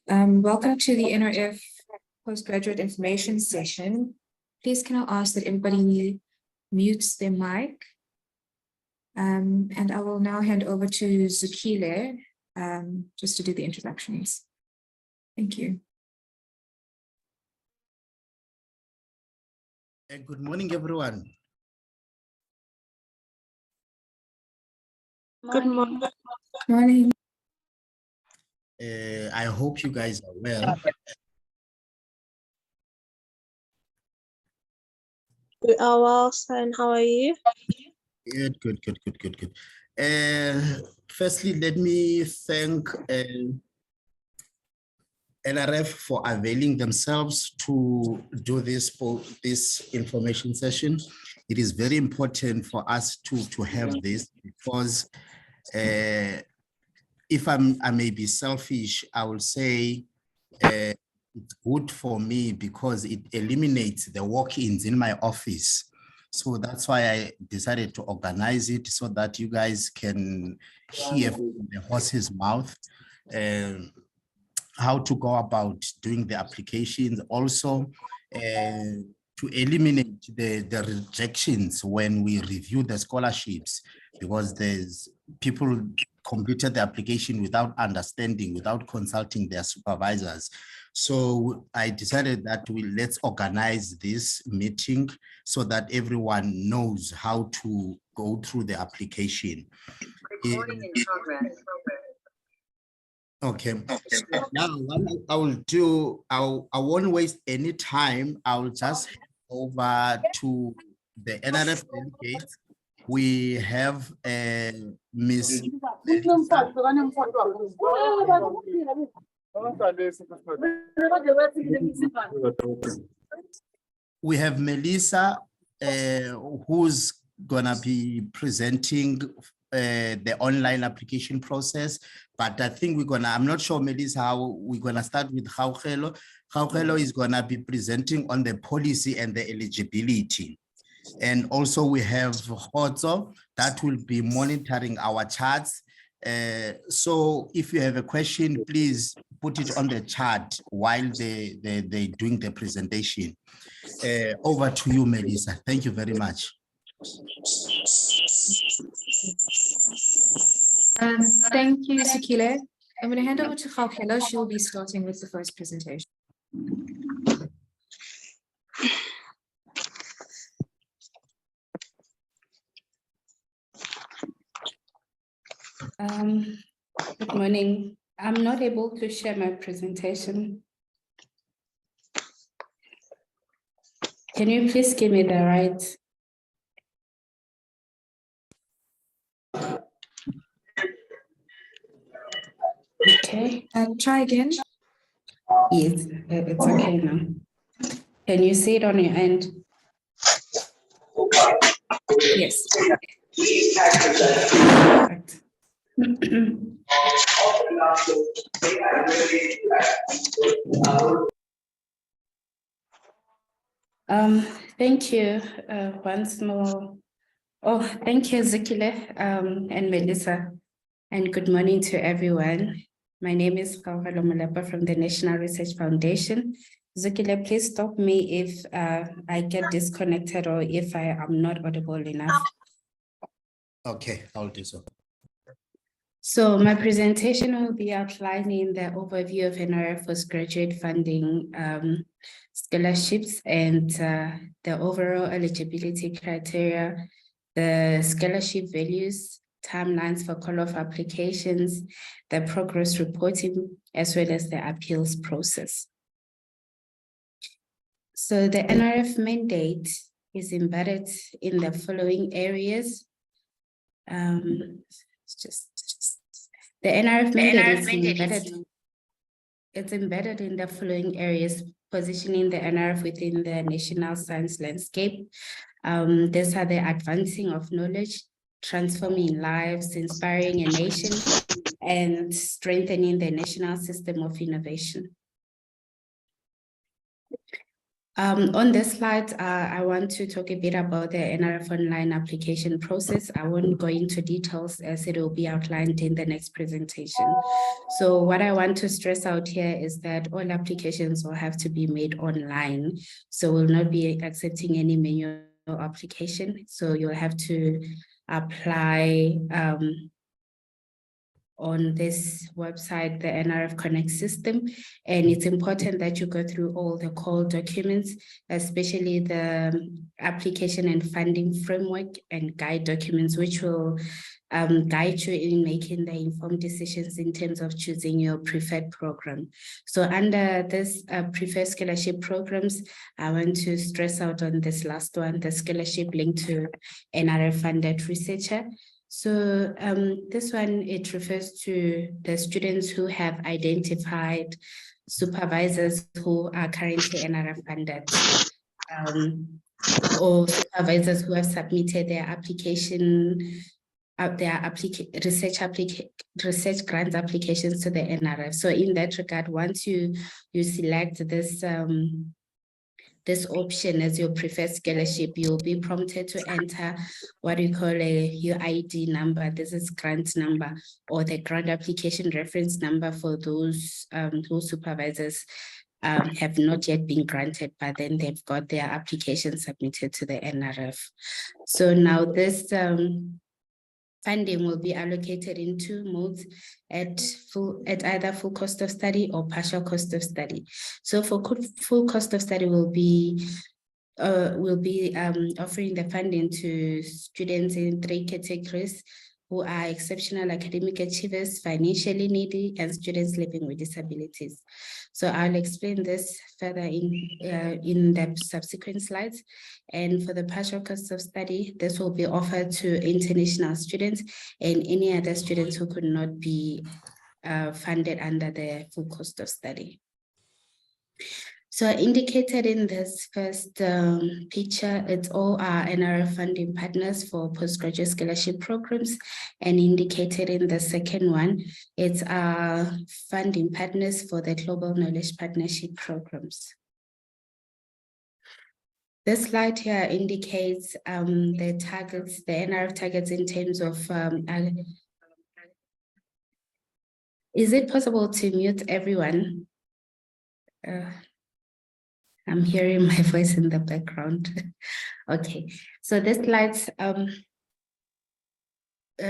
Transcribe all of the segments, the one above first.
Welcome to the NRF postgraduate information session. Please can I ask that everybody mutes their mic? And I will now hand over to Zukile just to do the introductions. Thank you. Good morning, everyone. Good morning. Morning. I hope you guys are well. We are well, and how are you? Good. Firstly, let me thank NRF for availing themselves to do this information session. It is very important for us to have this because if I may be selfish, I will say it's good for me because it eliminates the walk-ins in my office. So that's why I decided to organize it so that you guys can hear from the horse's mouth how to go about doing the applications, also to eliminate the rejections when we review the scholarships, because there's people completed the application without understanding, without consulting their supervisors. So I decided that let's organize this meeting so that everyone knows how to go through the application. Recording in progress. Okay, so now what I will do, I won't waste any time. I will just head over to the NRF delegates. We have Miss Melissa, who's gonna be presenting the online application process, but I think I'm not sure, Melissa, how we're gonna start with Gaugelo. Gaugelo is gonna be presenting on the policy and the eligibility. And also we have Khotso that will be monitoring our charts. So if you have a question, please put it on the chat while they're doing the presentation. Over to you, Melissa. Thank you very much. Thank you, Zukile. I'm going to hand over to Gaugelo. She will be starting with the first presentation. Good morning. I'm not able to share my presentation. Can you please give me the right? Okay. Try again. Yes, it's okay now. Can you see it on your end? Yes. Perfect. Thank you once more. Oh, thank you, Zukile and Melissa, and good morning to everyone. My name is Gaugelo Molepa from the National Research Foundation. Zukile, please stop me if I get disconnected or if I am not audible enough. Okay, I'll do so. So my presentation will be outlining the overview of NRF postgraduate funding scholarships and the overall eligibility criteria, the scholarship values, timelines for call-off applications, the progress reporting, as well as the appeals process. So the NRF mandate is embedded in the following areas. The NRF mandate is embedded in the following areas, positioning the NRF within the national science landscape. These are the advancing of knowledge, transforming lives, inspiring a nation, and strengthening the national system of innovation. On this slide, I want to talk a bit about the NRF online application process. I won't go into details as it will be outlined in the next presentation. So what I want to stress out here is that all applications will have to be made online. So we'll not be accepting any manual application. So you'll have to apply on this website, the NRF Connect system. And it's important that you go through all the core documents, especially the application and funding framework and guide documents, which will guide you in making the informed decisions in terms of choosing your preferred program. So under this preferred scholarship programs, I want to stress out on this last one, the scholarship linked to NRF funded researcher. So this one, it refers to the students who have identified supervisors who are currently NRF funded, or supervisors who have submitted their application, research grant applications to the NRF. So in that regard, once you select this option as your preferred scholarship, you'll be prompted to enter what we call a UID number. This is grant number or the grant application reference number for those supervisors have not yet been granted, but then they've got their application submitted to the NRF. So now this funding will be allocated in 2 modes at either full cost of study or partial cost of study. So for full cost of study, we'll be offering the funding to students in 3 categories who are exceptional academic achievers, financially needy, and students living with disabilities. So I'll explain this further in the subsequent slides. And for the partial cost of study, this will be offered to international students and any other students who could not be funded under the full cost of study. So indicated in this first picture, it's all our NRF funding partners for postgraduate scholarship programs. And indicated in the second one, it's our funding partners for the Global Knowledge Partnership programs. This slide here indicates the targets, the NRF targets in terms of, is it possible to mute everyone? I'm hearing my voice in the background. Okay, so this slide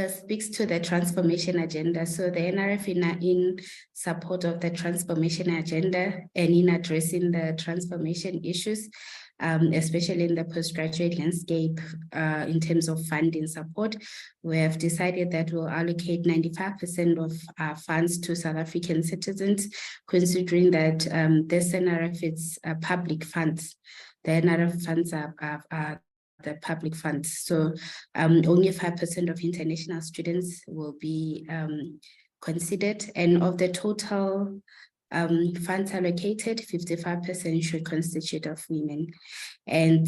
speaks to the transformation agenda. So the NRF in support of the transformation agenda and in addressing the transformation issues, especially in the postgraduate landscape in terms of funding support, we have decided that we'll allocate 95% of our funds to South African citizens, considering that this NRF is public funds. The NRF funds are the public funds. So only 5% of international students will be considered, and of the total funds allocated, 55% should constitute of women. And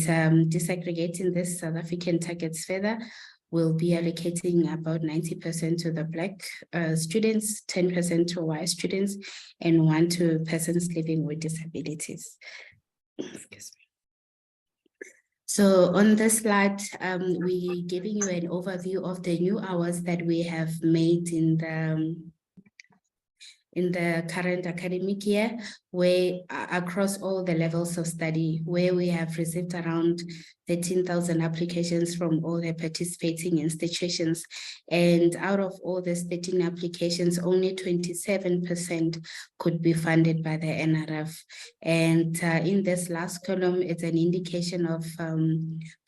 disaggregating this South African targets further, we'll be allocating about 90% to the Black students, 10% to white students, and 1% to persons living with disabilities. Excuse me. So on this slide, we're giving you an overview of the new hours that we have made in the current academic year, where across all the levels of study, where we have received around 13,000 applications from all the participating institutions. And out of all these 13 applications, only 27% could be funded by the NRF. And in this last column, it's an indication of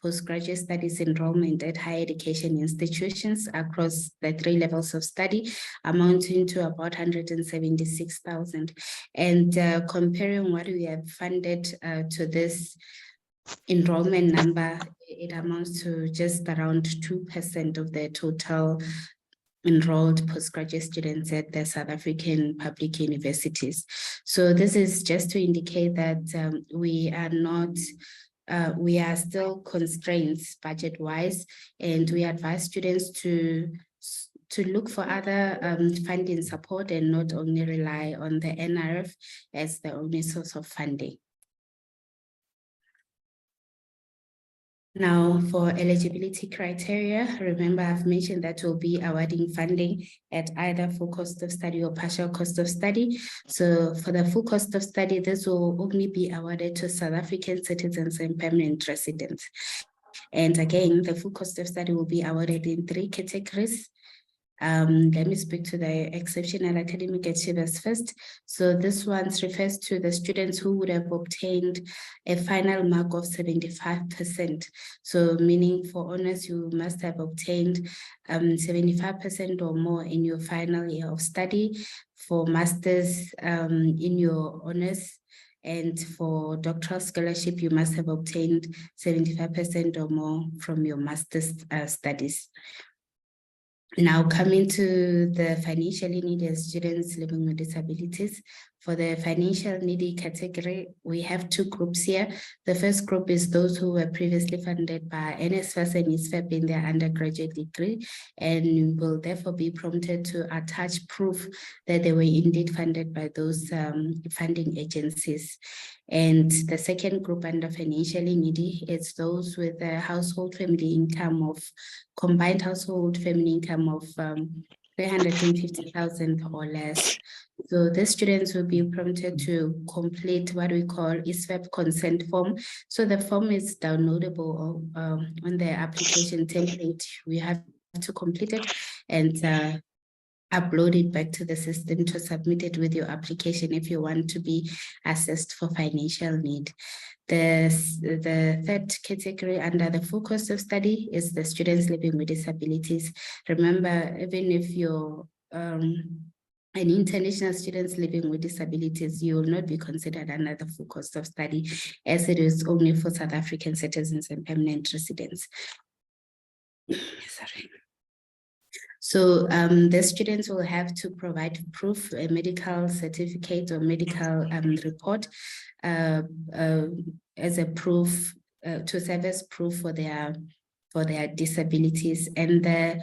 postgraduate studies enrollment at higher education institutions across the 3 levels of study, amounting to about 176,000. And comparing what we have funded to this enrollment number, it amounts to just around 2% of the total enrolled postgraduate students at the South African public universities. So this is just to indicate that we are still constrained budget-wise, and we advise students to look for other funding support and not only rely on the NRF as the only source of funding. Now, for eligibility criteria, remember I've mentioned that we'll be awarding funding at either full cost of study or partial cost of study. So for the full cost of study, this will only be awarded to South African citizens and permanent residents. And again, the full cost of study will be awarded in 3 categories. Let me speak to the exceptional academic achievers first. So this one refers to the students who would have obtained a final mark of 75%. So meaning for honors, you must have obtained 75% or more in your final year of study. For masters in your honors, and for doctoral scholarship, you must have obtained 75% or more from your master's studies. Now coming to the financially needy students living with disabilities. For the financial needy category, we have 2 groups here. The first group is those who were previously funded by NSFAS and ISFAP in their undergraduate degree and will therefore be prompted to attach proof that they were indeed funded by those funding agencies. And the second group under financially needy is those with a household family income of combined household family income of 350,000 or less. So the students will be prompted to complete what we call ISFAP consent form. So the form is downloadable on the application template. We have to complete it and upload it back to the system to submit it with your application if you want to be assessed for financial need. The third category under the full cost of study is the students living with disabilities. Remember, even if you're an international students living with disabilities, you will not be considered under the full cost of study, as it is only for South African citizens and permanent residents. Sorry. So the students will have to provide proof, a medical certificate or medical report as a proof to serve as proof for their disabilities. And the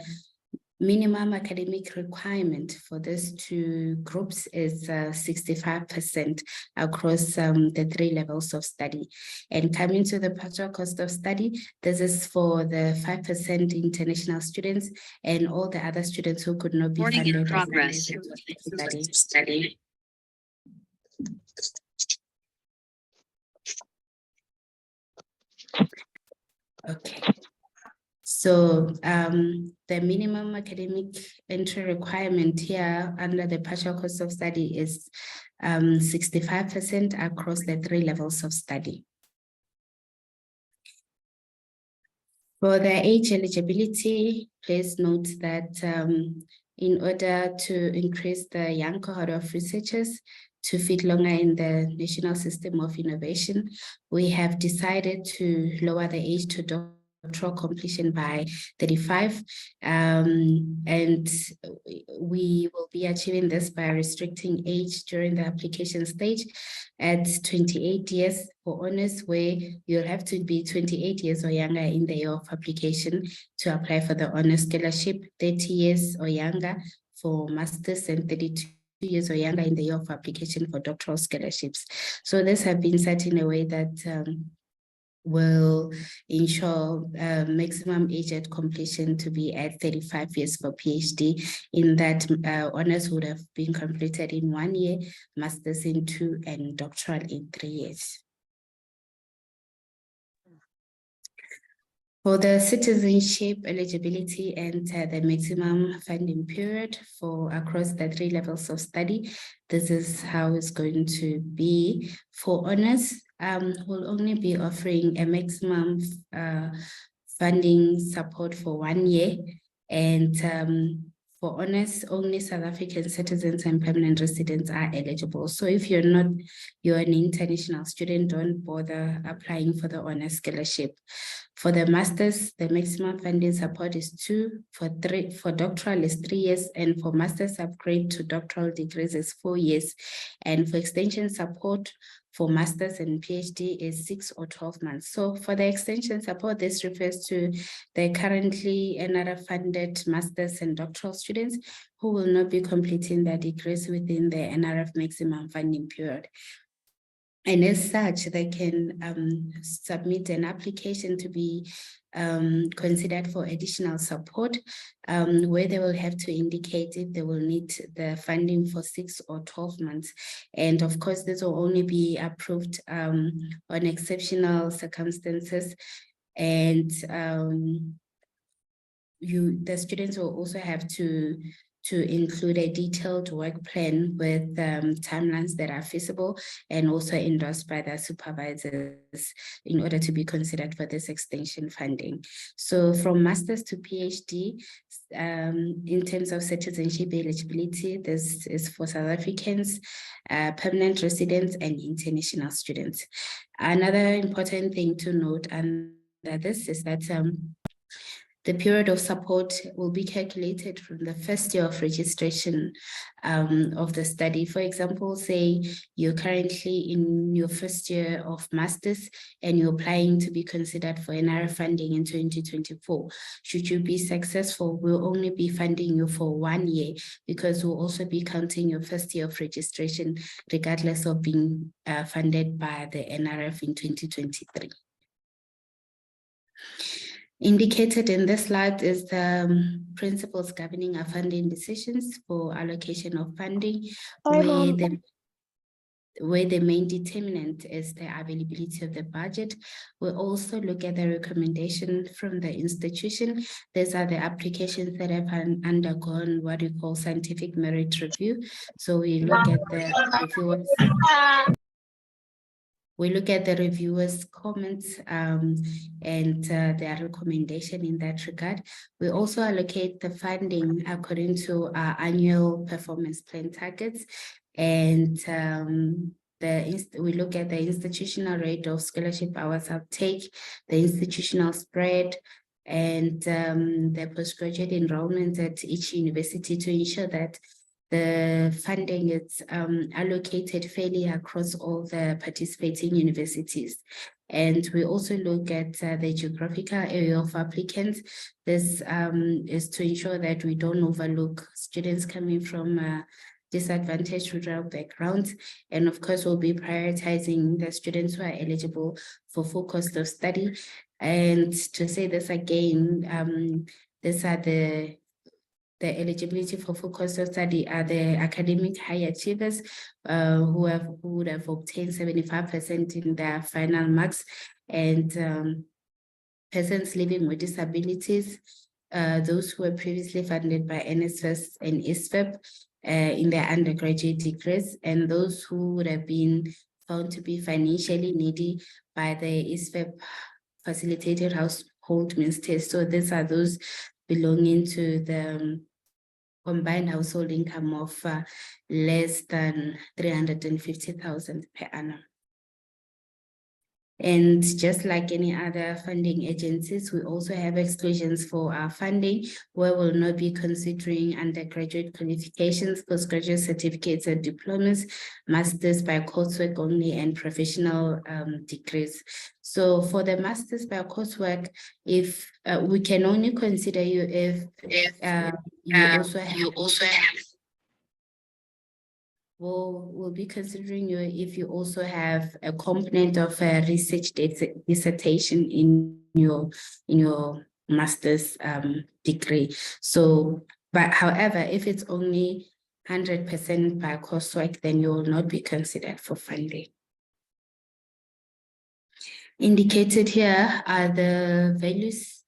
minimum academic requirement for these 2 groups is 65% across the 3 levels of study. And coming to the partial cost of study, this is for the 5% international students and all the other students who could not be Recording in funded progress. study. Okay. So the minimum academic entry requirement here under the partial cost of study is 65% across the 3 levels of study. For the age eligibility, please note that in order to increase the young cohort of researchers to fit longer in the national system of innovation, we have decided to lower the age to doctoral completion by 35, and we will be achieving this by restricting age during the application stage at 28 years for honors, where you'll have to be 28 years or younger in the year of application to apply for the honors scholarship, 30 years or younger for masters, and 32 years or younger in the year of application for doctoral scholarships. So this has been set in a way that will ensure maximum age at completion to be at 35 years for PhD, in that honors would have been completed in 1 year, masters in 2, and doctoral in 3 years. For the citizenship eligibility and the maximum funding period for across the 3 levels of study, this is how it's going to be. For honors, we'll only be offering a maximum funding support for 1 year, and for honors, only South African citizens and permanent residents are eligible. So if you're an international student, don't bother applying for the honors scholarship. For the masters, the maximum funding support is 2, for doctoral is 3 years, and for masters upgrade to doctoral degrees is 4 years. And for extension support for masters and PhD is 6 or 12 months. So for the extension support, this refers to the currently NRF funded masters and doctoral students who will not be completing their degrees within the NRF maximum funding period. And as such, they can submit an application to be considered for additional support, where they will have to indicate if they will need the funding for 6 or 12 months. And of course, this will only be approved on exceptional circumstances. And the students will also have to include a detailed work plan with timelines that are feasible and also endorsed by their supervisors in order to be considered for this extension funding. So from master's to PhD, in terms of citizenship eligibility, this is for South Africans, permanent residents, and international students. Another important thing to note under this is that the period of support will be calculated from the first year of registration of the study. For example, say you're currently in your first year of master's and you're applying to be considered for NRF funding in 2024. Should you be successful, we'll only be funding you for 1 year, because we'll also be counting your first year of registration regardless of being funded by the NRF in 2023. Indicated in this slide is the principles governing our funding decisions for allocation of funding, where the main determinant is the availability of the budget. We'll also look at the recommendation from the institution. These are the applications that have undergone what we call scientific merit review. So we look at the reviewers. We look at the reviewers' comments and their recommendation in that regard. We also allocate the funding according to our annual performance plan targets. And we look at the institutional rate of scholarship hours uptake, the institutional spread, and the postgraduate enrollment at each university to ensure that the funding is allocated fairly across all the participating universities. And we also look at the geographical area of applicants. This is to ensure that we don't overlook students coming from disadvantaged rural backgrounds. And of course, we'll be prioritizing the students who are eligible for full cost of study. And to say this again, these are the eligibility for full cost of study are the academic high achievers who would have obtained 75% in their final marks, and persons living with disabilities, those who were previously funded by NSF and ISFEP in their undergraduate degrees, and those who would have been found to be financially needy by the ISFEP facilitated household means test. So these are those belonging to the combined household income of less than 350,000 per annum. And just like any other funding agencies, we also have exclusions for our funding, where we'll not be considering undergraduate qualifications, postgraduate certificates and diplomas, masters by coursework only, and professional degrees. So for the masters by coursework, if we can only consider you if you also have. We'll be considering you if you also have a component of a research dissertation in your master's degree. So, but however, if it's only 100% by coursework, then you will not be considered for funding. Indicated here are the values,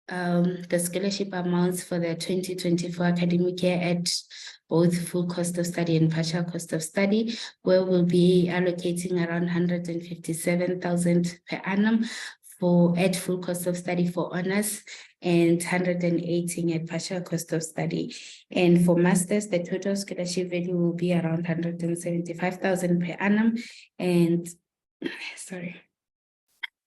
the scholarship amounts for the 2024 academic year at both full cost of study and partial cost of study, where we'll be allocating around 157,000 per annum at full cost of study for honors, and 118 at partial cost of study. And for masters, the total scholarship value will be around 175,000 per annum, and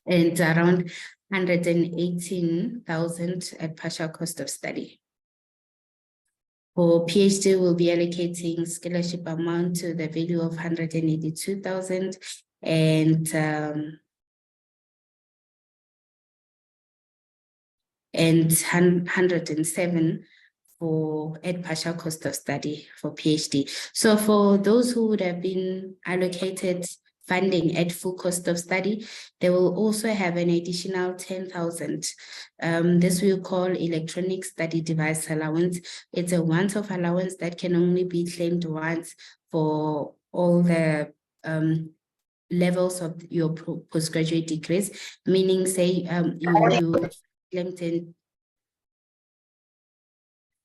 around 118,000 at partial cost of study. For PhD, we'll be allocating scholarship amount to the value of 182,000 and 107 at partial cost of study for PhD. So for those who would have been allocated funding at full cost of study, they will also have an additional 10,000. This we'll call electronic study device allowance. It's a once-off allowance that can only be claimed once for all the levels of your postgraduate degrees, meaning say you claimed in,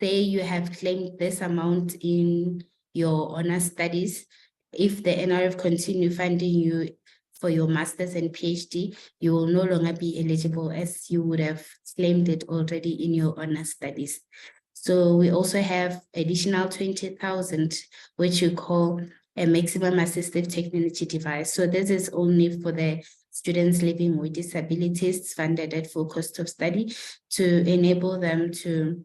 say you have claimed this amount in your honor studies. If the NRF continue funding you for your master's and PhD, you will no longer be eligible as you would have claimed it already in your honor studies. So we also have additional 20,000, which you call a maximum assistive technology device. So this is only for the students living with disabilities funded at full cost of study to enable them to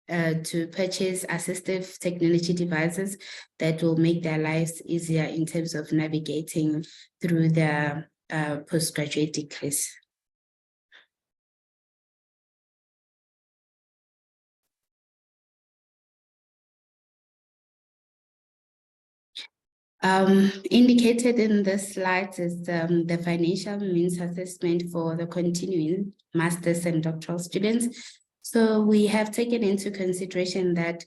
purchase assistive technology devices that will make their lives easier in terms of navigating through their postgraduate degrees. Indicated in the slides is the financial means assessment for the continuing masters and doctoral students. So we have taken into consideration that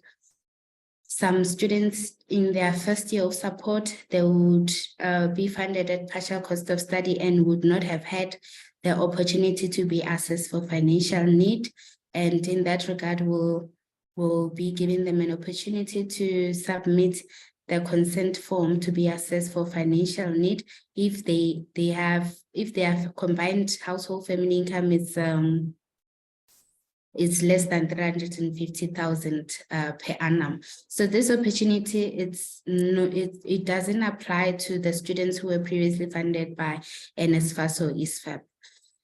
some students in their first year of support, they would be funded at partial cost of study and would not have had the opportunity to be assessed for financial need. And in that regard, we'll be giving them an opportunity to submit the consent form to be assessed for financial need if they have combined household family income is less than 350,000 per annum. So this opportunity, it doesn't apply to the students who were previously funded by NSFAS or ISFAP.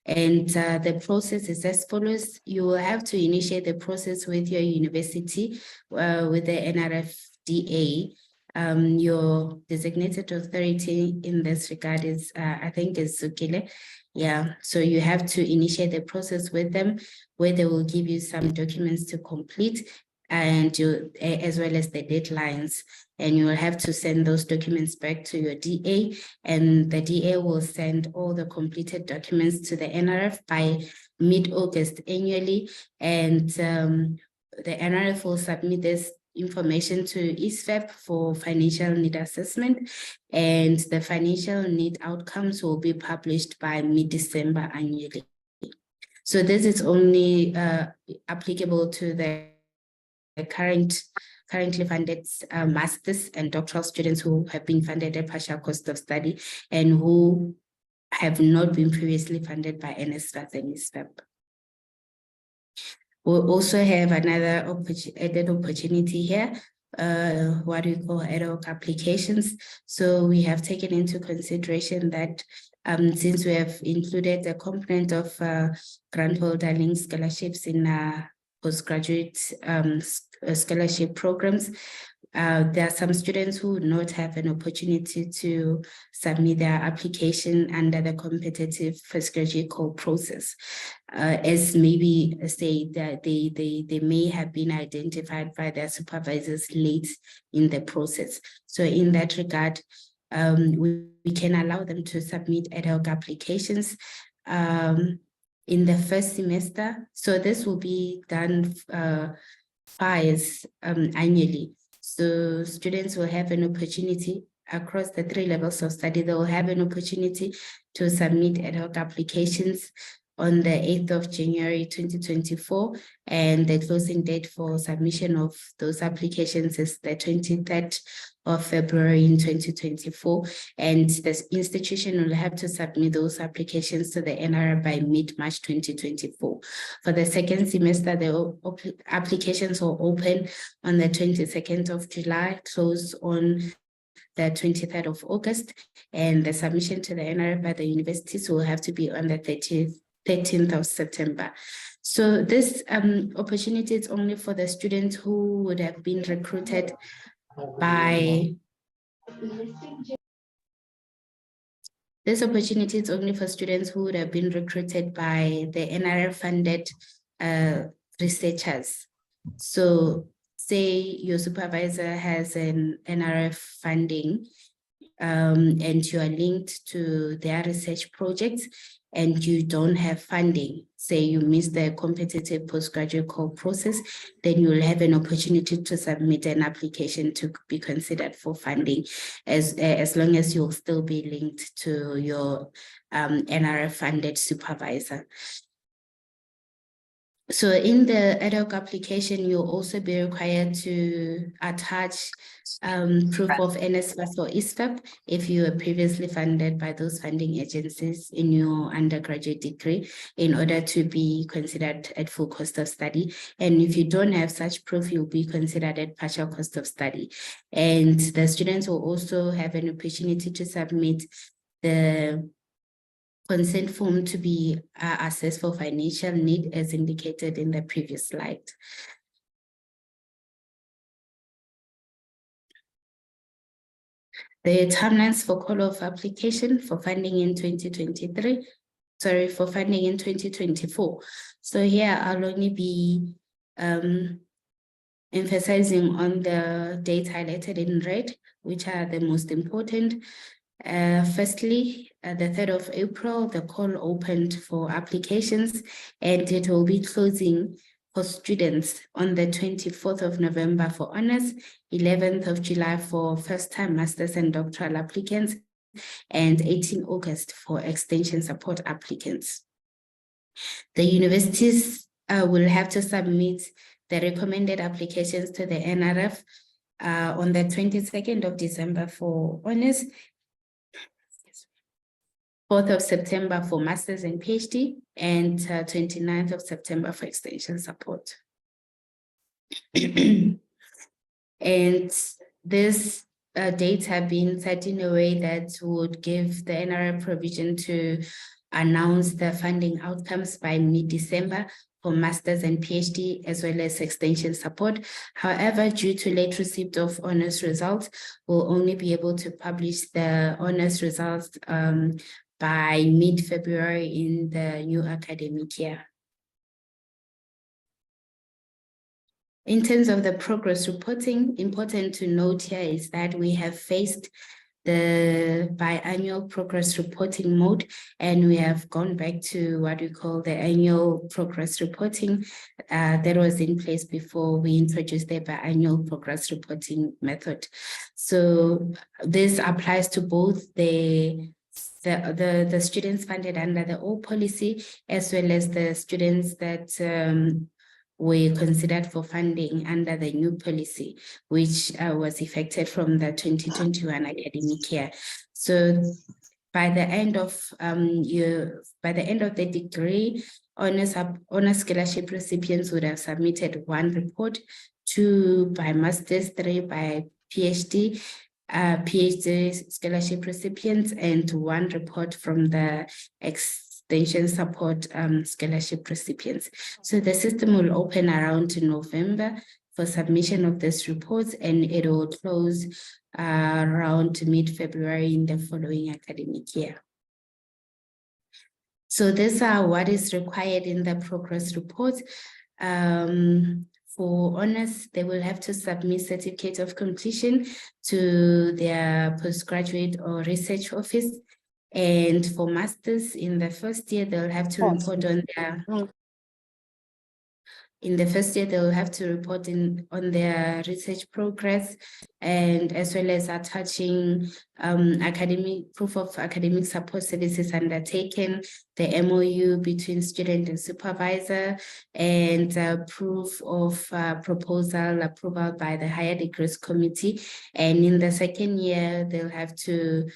And the process is as follows. You will have to initiate the process with your university, with the NRF DA. Your designated authority in this regard is, I think, is Zukile. Yeah, so you have to initiate the process with them, where they will give you some documents to complete, and as well as the deadlines. And you will have to send those documents back to your DA, and the DA will send all the completed documents to the NRF by mid-August annually. And the NRF will submit this information to ISFAP for financial need assessment, and the financial need outcomes will be published by mid-December annually. So this is only applicable to the currently funded masters and doctoral students who have been funded at partial cost of study and who have not been previously funded by NSFAS and ISFAP. We'll also have another added opportunity here, what we call ad hoc applications. So we have taken into consideration that since we have included the component of grant holder linked scholarships in postgraduate scholarship programs, there are some students who would not have an opportunity to submit their application under the competitive postgraduate call process, as maybe say that they may have been identified by their supervisors late in the process. So in that regard, we can allow them to submit ad hoc applications in the first semester. So this will be done twice annually. So students will have an opportunity across the 3 levels of study. They will have an opportunity to submit ad hoc applications on the 8th of January 2024, and the closing date for submission of those applications is the 23rd of February in 2024, and the institution will have to submit those applications to the NRF by mid-March 2024. For the second semester, the applications will open on the 22nd of July, close on the 23rd of August, and the submission to the NRF by the universities will have to be on the 13th of September. So this opportunity is only for the students who would have been recruited by, this opportunity is only for students who would have been recruited by the NRF funded researchers. So say your supervisor has an NRF funding, and you are linked to their research projects and you don't have funding, say you miss the competitive postgraduate call process, then you will have an opportunity to submit an application to be considered for funding, as long as you'll still be linked to your NRF funded supervisor. So in the ad hoc application, you'll also be required to attach proof of NSFAS or ISFAP if you were previously funded by those funding agencies in your undergraduate degree in order to be considered at full cost of study. And if you don't have such proof, you'll be considered at partial cost of study. And the students will also have an opportunity to submit the consent form to be assessed for financial need as indicated in the previous slide. The timelines for call-off application for funding in 2023, sorry, for funding in 2024. So here I'll only be emphasizing on the dates highlighted in red, which are the most important. Firstly, the 3rd of April, the call opened for applications and it will be closing for students on the 24th of November for honors, 11th of July for first-time masters and doctoral applicants, and 18 August for extension support applicants. The universities will have to submit the recommended applications to the NRF on the 22nd of December for honors, 4th of September for Masters and PhD, and 29th of September for extension support. And this dates have been set in a way that would give the NRF provision to announce the funding outcomes by mid-December for Masters and PhD, as well as extension support. However, due to late receipt of honors results, we'll only be able to publish the honors results by mid-February in the new academic year. In terms of the progress reporting, important to note here is that we have faced the biannual progress reporting mode, and we have gone back to what we call the annual progress reporting that was in place before we introduced the biannual progress reporting method. So this applies to both the students funded under the old policy, as well as the students that were considered for funding under the new policy, which was effected from the 2021 academic year. So by the end of the degree, honors scholarship recipients would have submitted 1 report, 2 by master's, 3 by PhD, PhD scholarship recipients, and 1 report from the extension support scholarship recipients. So the system will open around November for submission of this report, and it will close around mid-February in the following academic year. So these are what is required in the progress report. For honors, they will have to submit certificate of completion to their postgraduate or research office. And for masters, in the first year, they'll have to report on their on their research progress, and as well as attaching proof of academic support services undertaken, the MOU between student and supervisor, and proof of proposal approval by the Higher Degrees Committee. And in the second year, they'll have to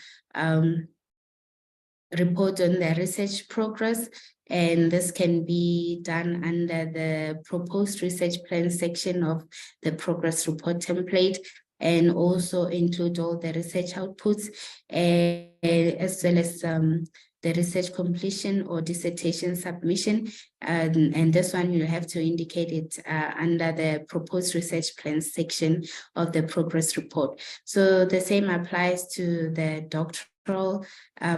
report on their research progress, and this can be done under the proposed research plan section of the progress report template, and also include all the research outputs, as well as the research completion or dissertation submission. And this one you'll have to indicate it under the proposed research plan section of the progress report. So the same applies to the doctoral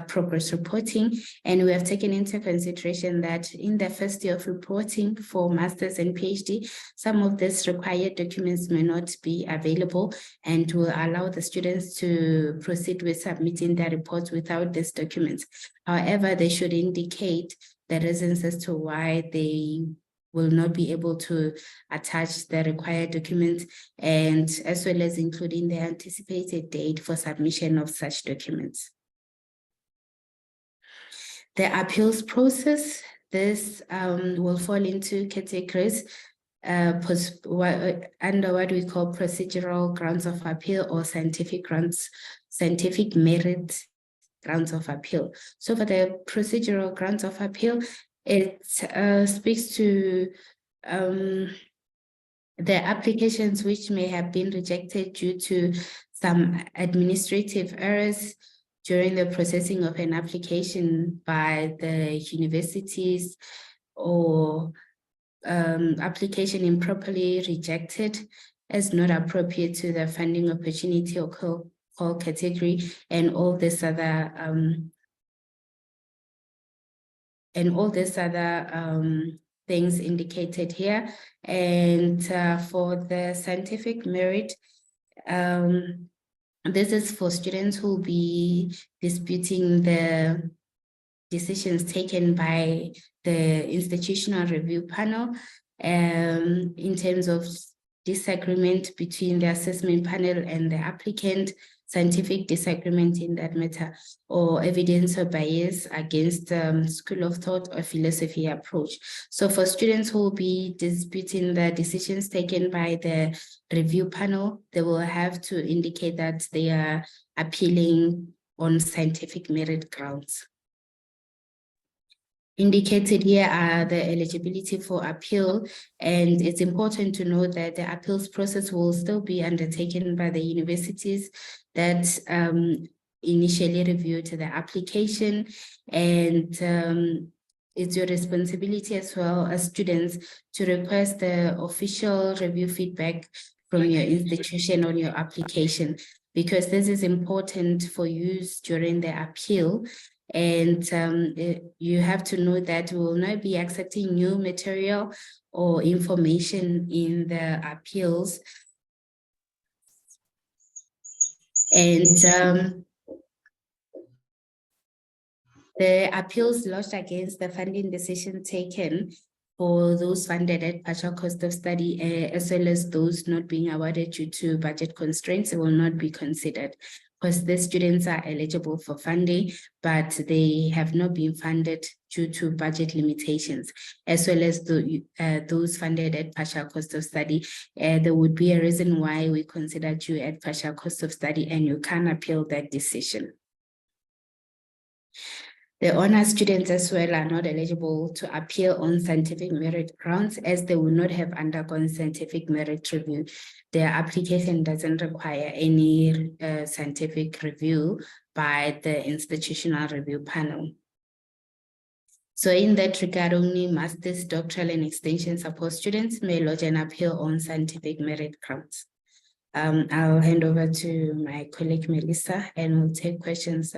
progress reporting, and we have taken into consideration that in the first year of reporting for masters and PhD, some of these required documents may not be available and will allow the students to proceed with submitting their reports without these documents. However, they should indicate the reasons as to why they will not be able to attach the required documents, and as well as including the anticipated date for submission of such documents. The appeals process, this will fall into categories under what we call procedural grounds of appeal or scientific merit grounds of appeal. So for the procedural grounds of appeal, it speaks to the applications which may have been rejected due to some administrative errors during the processing of an application by the universities, or application improperly rejected as not appropriate to the funding opportunity or call category, and all this other things indicated here. And for the scientific merit, this is for students who will be disputing the decisions taken by the institutional review panel in terms of disagreement between the assessment panel and the applicant, scientific disagreement in that matter, or evidence or bias against school of thought or philosophy approach. So for students who will be disputing the decisions taken by the review panel, they will have to indicate that they are appealing on scientific merit grounds. Indicated here are the eligibility for appeal, and it's important to know that the appeals process will still be undertaken by the universities that initially reviewed the application, and it's your responsibility as well as students to request the official review feedback from your institution on your application, because this is important for use during the appeal. And you have to know that we will not be accepting new material or information in the appeals. And the appeals lodged against the funding decision taken for those funded at partial cost of study, as well as those not being awarded due to budget constraints, will not be considered, because the students are eligible for funding, but they have not been funded due to budget limitations, as well as those funded at partial cost of study. There would be a reason why we considered you at partial cost of study, and you can appeal that decision. The honor students as well are not eligible to appeal on scientific merit grounds, as they will not have undergone scientific merit review. Their application doesn't require any scientific review by the institutional review panel. So in that regard, only master's, doctoral, and extension support students may lodge an appeal on scientific merit grounds. I'll hand over to my colleague Melissa, and we'll take questions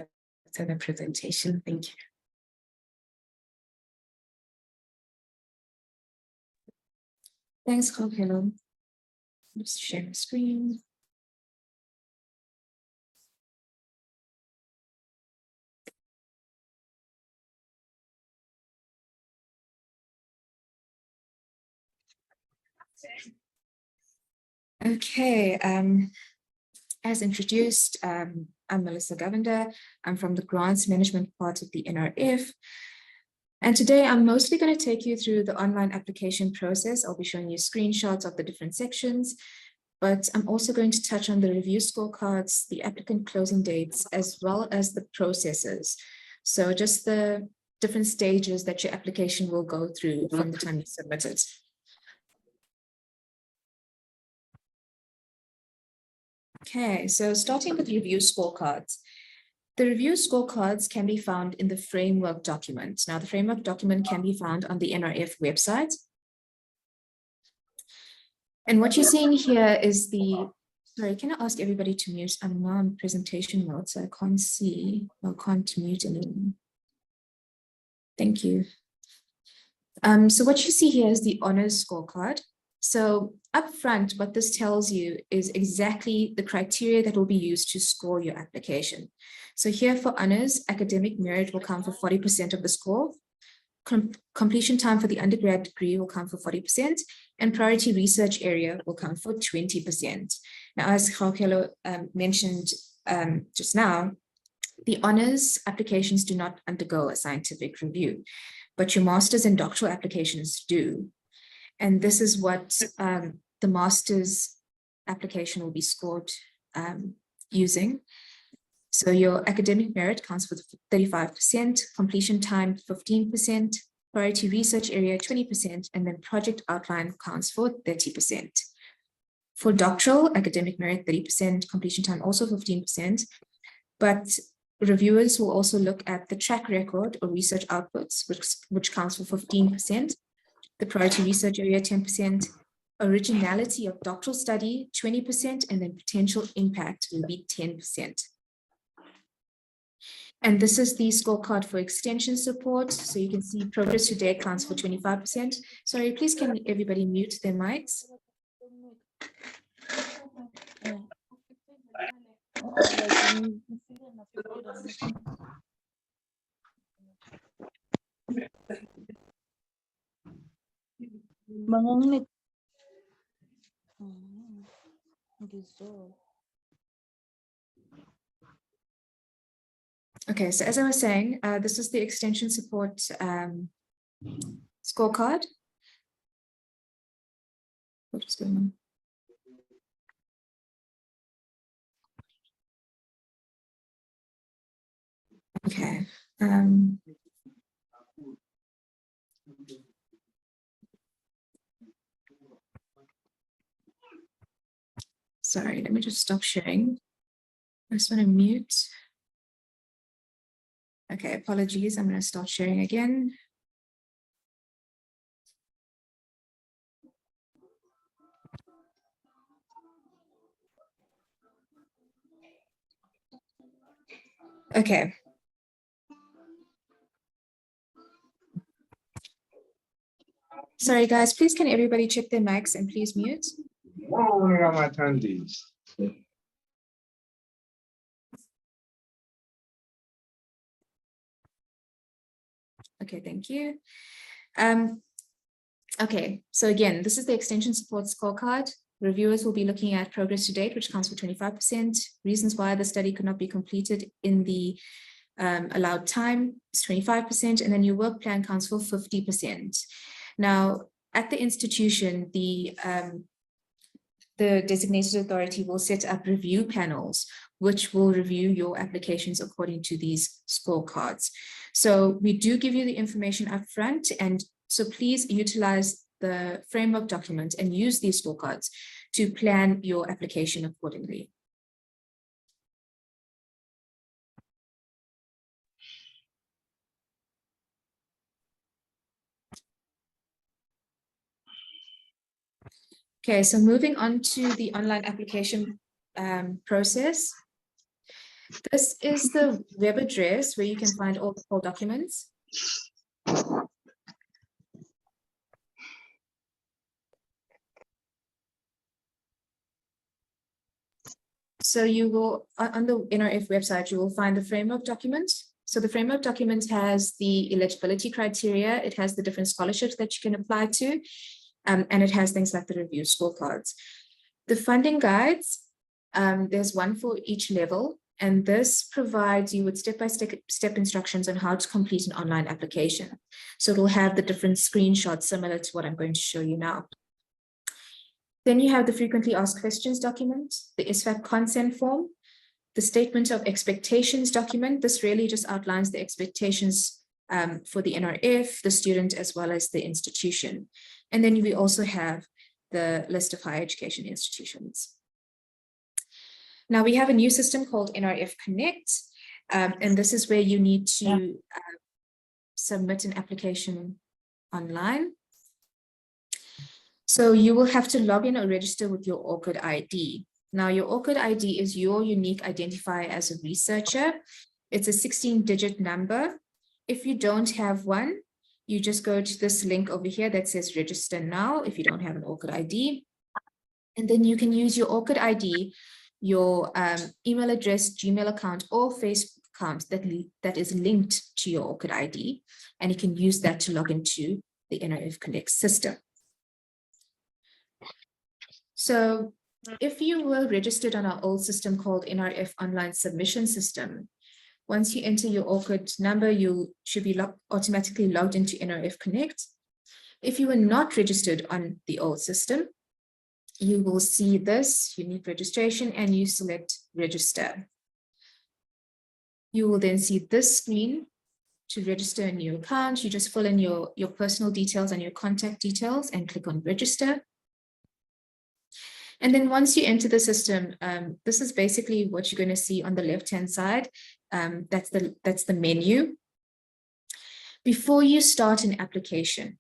to the presentation. Thank you. Thanks, Khokelo. Just share the screen. Okay, as introduced, I'm Melissa Govender. I'm from the grants management part of the NRF. And today I'm mostly going to take you through the online application process. I'll be showing you screenshots of the different sections, but I'm also going to touch on the review scorecards, the applicant closing dates, as well as the processes. So just the different stages that your application will go through from the time you submit it. Okay, so starting with review scorecards. The review scorecards can be found in the framework document. Now, the framework document can be found on the NRF website. And what you're seeing here is the Sorry, can I ask everybody to mute? I'm now in presentation mode, so I can't see, or can't mute anyone. Thank you. So what you see here is the honors scorecard. So up front, what this tells you is exactly the criteria that will be used to score your application. So here for honors, academic merit will count for 40% of the score. Completion time for the undergrad degree will count for 40%, and priority research area will count for 20%. Now, as Gaukelo mentioned just now, the honors applications do not undergo a scientific review, but your master's and doctoral applications do. And this is what the master's application will be scored using. So your academic merit counts for 35%, completion time 15%, priority research area 20%, and then project outline counts for 30%. For doctoral, academic merit 30%, completion time also 15%, but reviewers will also look at the track record or research outputs, which counts for 15%, the priority research area 10%, originality of doctoral study 20%, and then potential impact will be 10%. And this is the scorecard for extension support. So you can see progress to date counts for 25%. Sorry, please can everybody mute their mics? Okay, so as I was saying, this is the extension support scorecard. What is going on? Okay. Sorry, let me just stop sharing. I just want to mute. Okay, apologies. I'm going to start sharing again. Okay. Sorry, guys, please can everybody check their mics and please mute? Okay, thank you. Okay, so again, this is the extension support scorecard. Reviewers will be looking at progress to date, which counts for 25%. Reasons why the study could not be completed in the allowed time is 25%, and then your work plan counts for 50%. Now, at the institution, the designated authority will set up review panels, which will review your applications according to these scorecards. So we do give you the information up front, and so please utilize the framework document and use these scorecards to plan your application accordingly. Okay, so moving on to the online application process. This is the web address where you can find all the full documents. So you will, on the NRF website, you will find the framework document. So the framework document has the eligibility criteria. It has the different scholarships that you can apply to, and it has things like the review scorecards. The funding guides, there's one for each level, and this provides you with step-by-step instructions on how to complete an online application. So it'll have the different screenshots similar to what I'm going to show you now. Then you have the frequently asked questions document, the ISFAP consent form, the statement of expectations document. This really just outlines the expectations for the NRF, the student, as well as the institution. And then we also have the list of higher education institutions. Now we have a new system called NRF Connect, and this is where you need to submit an application online. So you will have to log in or register with your ORCID ID. Now, your ORCID ID is your unique identifier as a researcher. It's a 16-digit number. If you don't have one, you just go to this link over here that says register now if you don't have an ORCID ID. And then you can use your ORCID ID, your email address, Gmail account, or Facebook account that is linked to your ORCID ID. And you can use that to log into the NRF Connect system. So if you were registered on our old system called NRF Online Submission System, once you enter your ORCID number, you should be automatically logged into NRF Connect. If you were not registered on the old system, you will see this unique registration and you select register. You will then see this screen to register a new account. You just fill in your personal details and your contact details and click on register. And then once you enter the system, this is basically what you're going to see on the left-hand side. That's the menu. Before you start an application,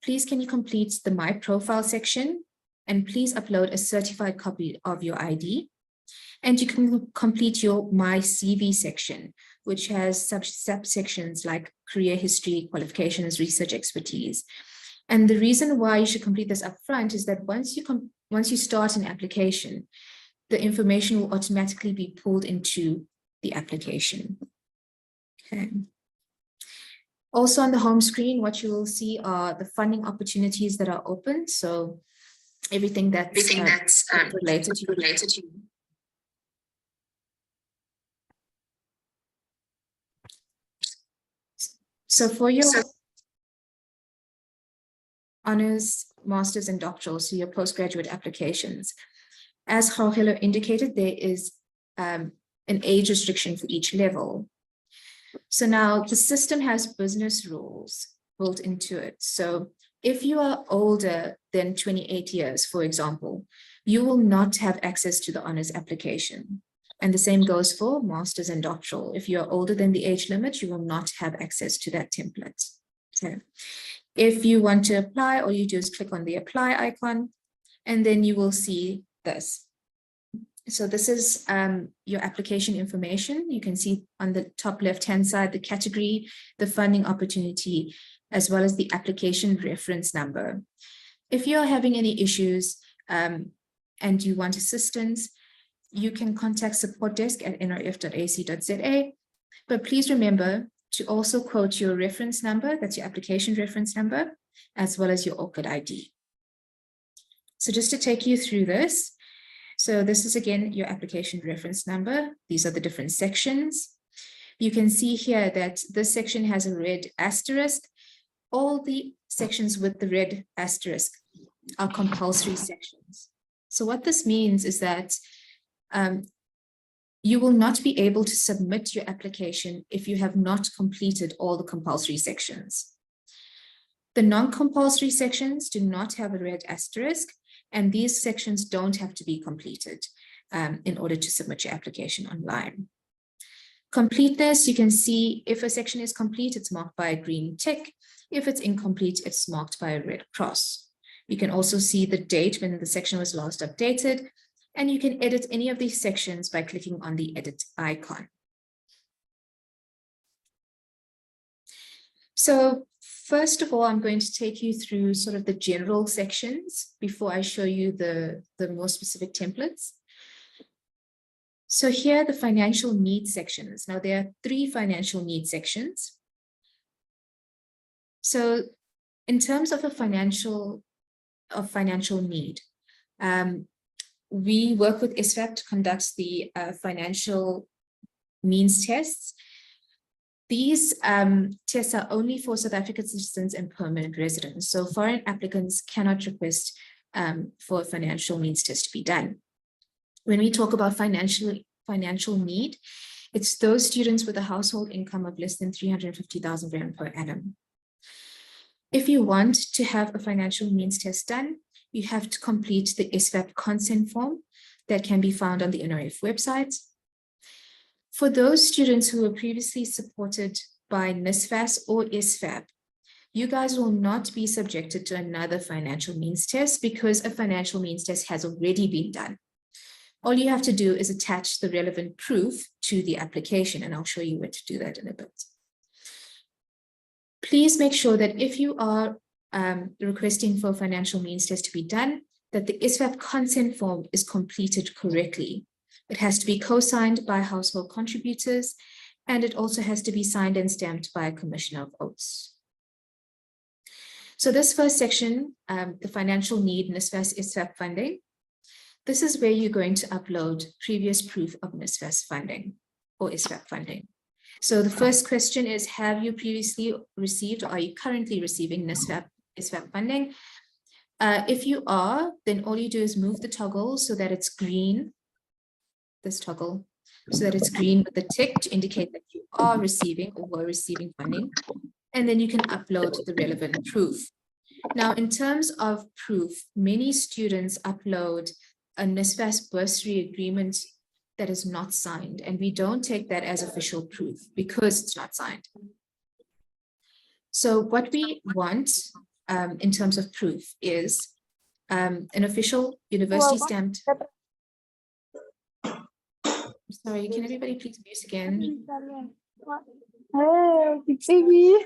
please can you complete the My Profile section, and please upload a certified copy of your ID. And you can complete your My CV section, which has subsections like career history, qualifications, research expertise. And the reason why you should complete this upfront is that once you start an application, the information will automatically be pulled into the application. Okay. Also on the home screen, what you will see are the funding opportunities that are open. So everything that's related to you. So for your honors, masters, and doctoral, so your postgraduate applications, as Jorge indicated, there is an age restriction for each level. So now the system has business rules built into it. So if you are older than 28 years, for example, you will not have access to the honors application. And the same goes for masters and doctoral. If you are older than the age limit, you will not have access to that template. Okay. If you want to apply, all you do is click on the apply icon, and then you will see this. So this is your application information. You can see on the top left-hand side, the category, the funding opportunity, as well as the application reference number. If you're having any issues and you want assistance, you can contact support desk at nrf.ac.za, but please remember to also quote your reference number, that's your application reference number, as well as your ORCID ID. So just to take you through this, so this is again your application reference number. These are the different sections. You can see here that this section has a red asterisk. All the sections with the red asterisk are compulsory sections. So what this means is that you will not be able to submit your application if you have not completed all the compulsory sections. The non-compulsory sections do not have a red asterisk, and these sections don't have to be completed in order to submit your application online. Completeness, you can see if a section is complete, it's marked by a green tick. If it's incomplete, it's marked by a red cross. You can also see the date when the section was last updated, and you can edit any of these sections by clicking on the edit icon. So first of all, I'm going to take you through sort of the general sections before I show you the more specific templates. So here are the financial needs sections. Now there are 3 financial needs sections. So in terms of a financial need, we work with ISFAP to conduct the financial means tests. These tests are only for South African citizens and permanent residents. So foreign applicants cannot request for a financial means test to be done. When we talk about financial need, it's those students with a household income of less than 350,000 rand per annum. If you want to have a financial means test done, you have to complete the ISFAP consent form that can be found on the NRF website. For those students who were previously supported by NSFAS or ISFAP, you guys will not be subjected to another financial means test because a financial means test has already been done. All you have to do is attach the relevant proof to the application, and I'll show you where to do that in a bit. Please make sure that if you are requesting for a financial means test to be done, that the ISVAP consent form is completed correctly. It has to be co-signed by household contributors, and it also has to be signed and stamped by a commissioner of oaths. So this first section, the financial need NSFAS ISVAP funding, this is where you're going to upload previous proof of NSFAS funding or ISVAP funding. So the first question is, have you previously received or are you currently receiving NSFAS ISVAP funding? If you are, then all you do is move the toggle so that it's green, this toggle, so that it's green with the tick to indicate that you are receiving or were receiving funding. And then you can upload the relevant proof. Now, in terms of proof, many students upload a NSFAS bursary agreement that is not signed, and we don't take that as official proof because it's not signed. So what we want in terms of proof is an official university stamped. Sorry, can everybody please mute again? Hey, baby.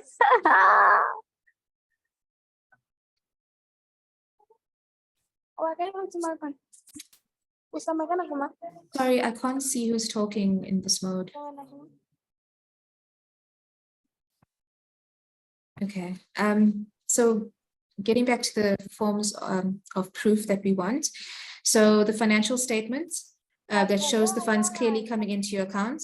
Sorry, I can't see who's talking in this mode. Okay, so getting back to the forms of proof that we want. So the financial statements that shows the funds clearly coming into your account.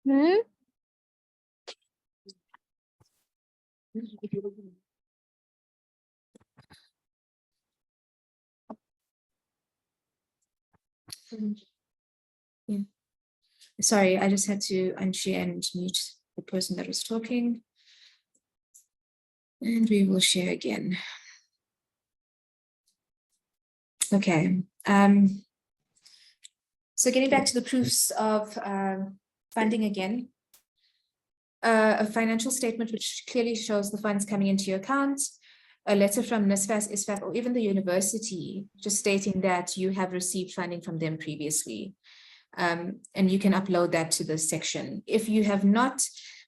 Yeah. Sorry, I just had to unshare and mute the person that was talking. And we will share again. Okay. So getting back to the proofs of funding again. A financial statement which clearly shows the funds coming into your account, a letter from NSFAS, ISVAP, or even the university, just stating that you have received funding from them previously. And you can upload that to this section. If you have not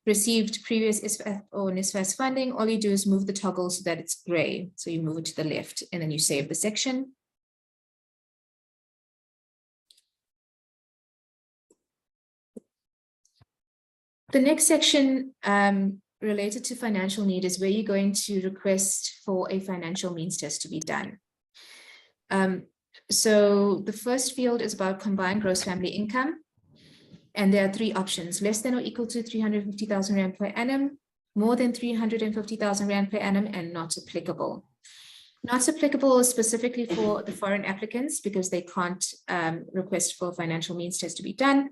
received previous ISVAP or NSFAS funding, all you do is move the toggle so that it's gray. So you move it to the left and then you save the section. The next section related to financial need is where you're going to request for a financial means test to be done. So the first field is about combined gross family income. And there are three options: less than or equal to 350,000 Rand per annum, more than 350,000 Rand per annum, and not applicable. Not applicable is specifically for the foreign applicants because they can't request for a financial means test to be done.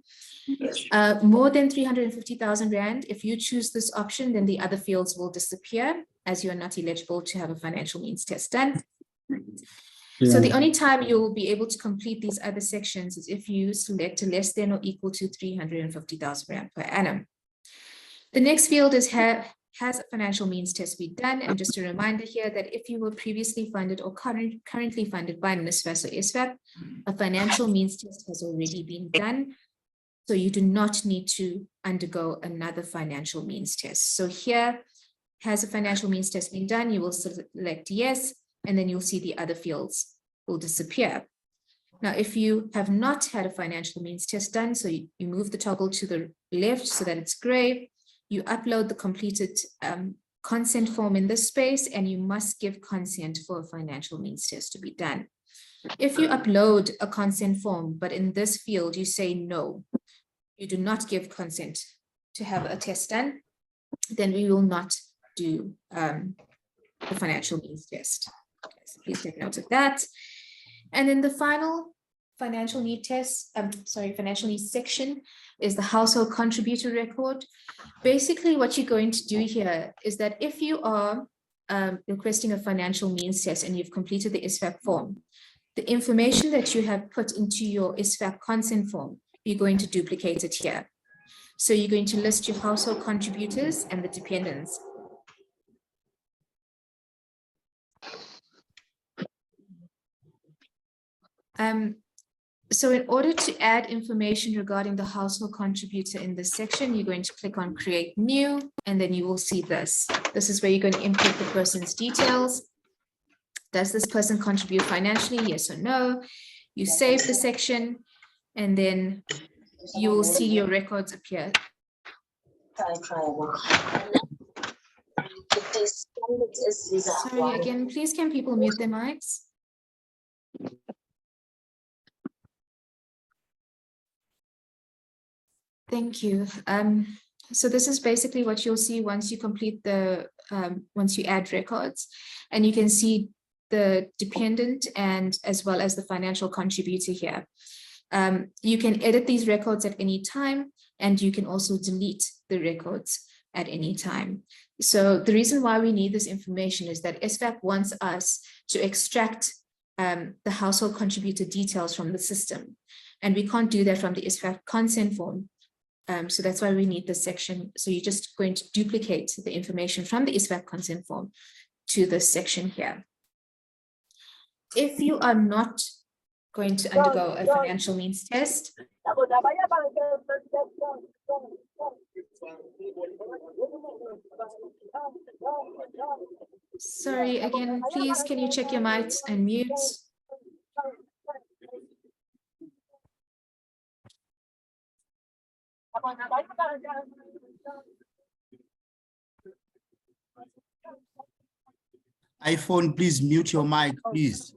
More than 350,000 Rand, if you choose this option, then the other fields will disappear as you are not eligible to have a financial means test done. Yeah. So the only time you will be able to complete these other sections is if you select less than or equal to 350,000 Rand per annum. The next field is has a financial means test be done? And just a reminder here that if you were previously funded or currently funded by NSFAS or ISVAP, a financial means test has already been done. So you do not need to undergo another financial means test. So here, has a financial means test been done? You will select yes, and then you'll see the other fields will disappear. Now, if you have not had a financial means test done, so you move the toggle to the left so that it's gray, you upload the completed consent form in this space, and you must give consent for a financial means test to be done. If you upload a consent form, but in this field you say no, you do not give consent to have a test done, then we will not do the financial means test. Okay, so please take note of that. And then the final financial need test, financial needs section is the household contributor record. Basically, what you're going to do here is that if you are requesting a financial means test and you've completed the ISVAP form, the information that you have put into your ISVAP consent form, you're going to duplicate it here. So you're going to list your household contributors and the dependents. So in order to add information regarding the household contributor in this section, you're going to click on create new, and then you will see this. This is where you're going to input the person's details. Does this person contribute financially? Yes or no? You save the section, and then you will see your records appear. Sorry, again, please can people mute their mics? Thank you. So this is basically what you'll see once you complete the, once you add records, and you can see the dependent and as well as the financial contributor here. You can edit these records at any time, and you can also delete the records at any time. So the reason why we need this information is that SVAP wants us to extract the household contributor details from the system, and we can't do that from the SVAP consent form. So that's why we need this section. So you're just going to duplicate the information from the SVAP consent form to this section here. If you are not going to undergo a financial means test, sorry, again, please, can you check your mics and mutes? iPhone, please mute your mic, please.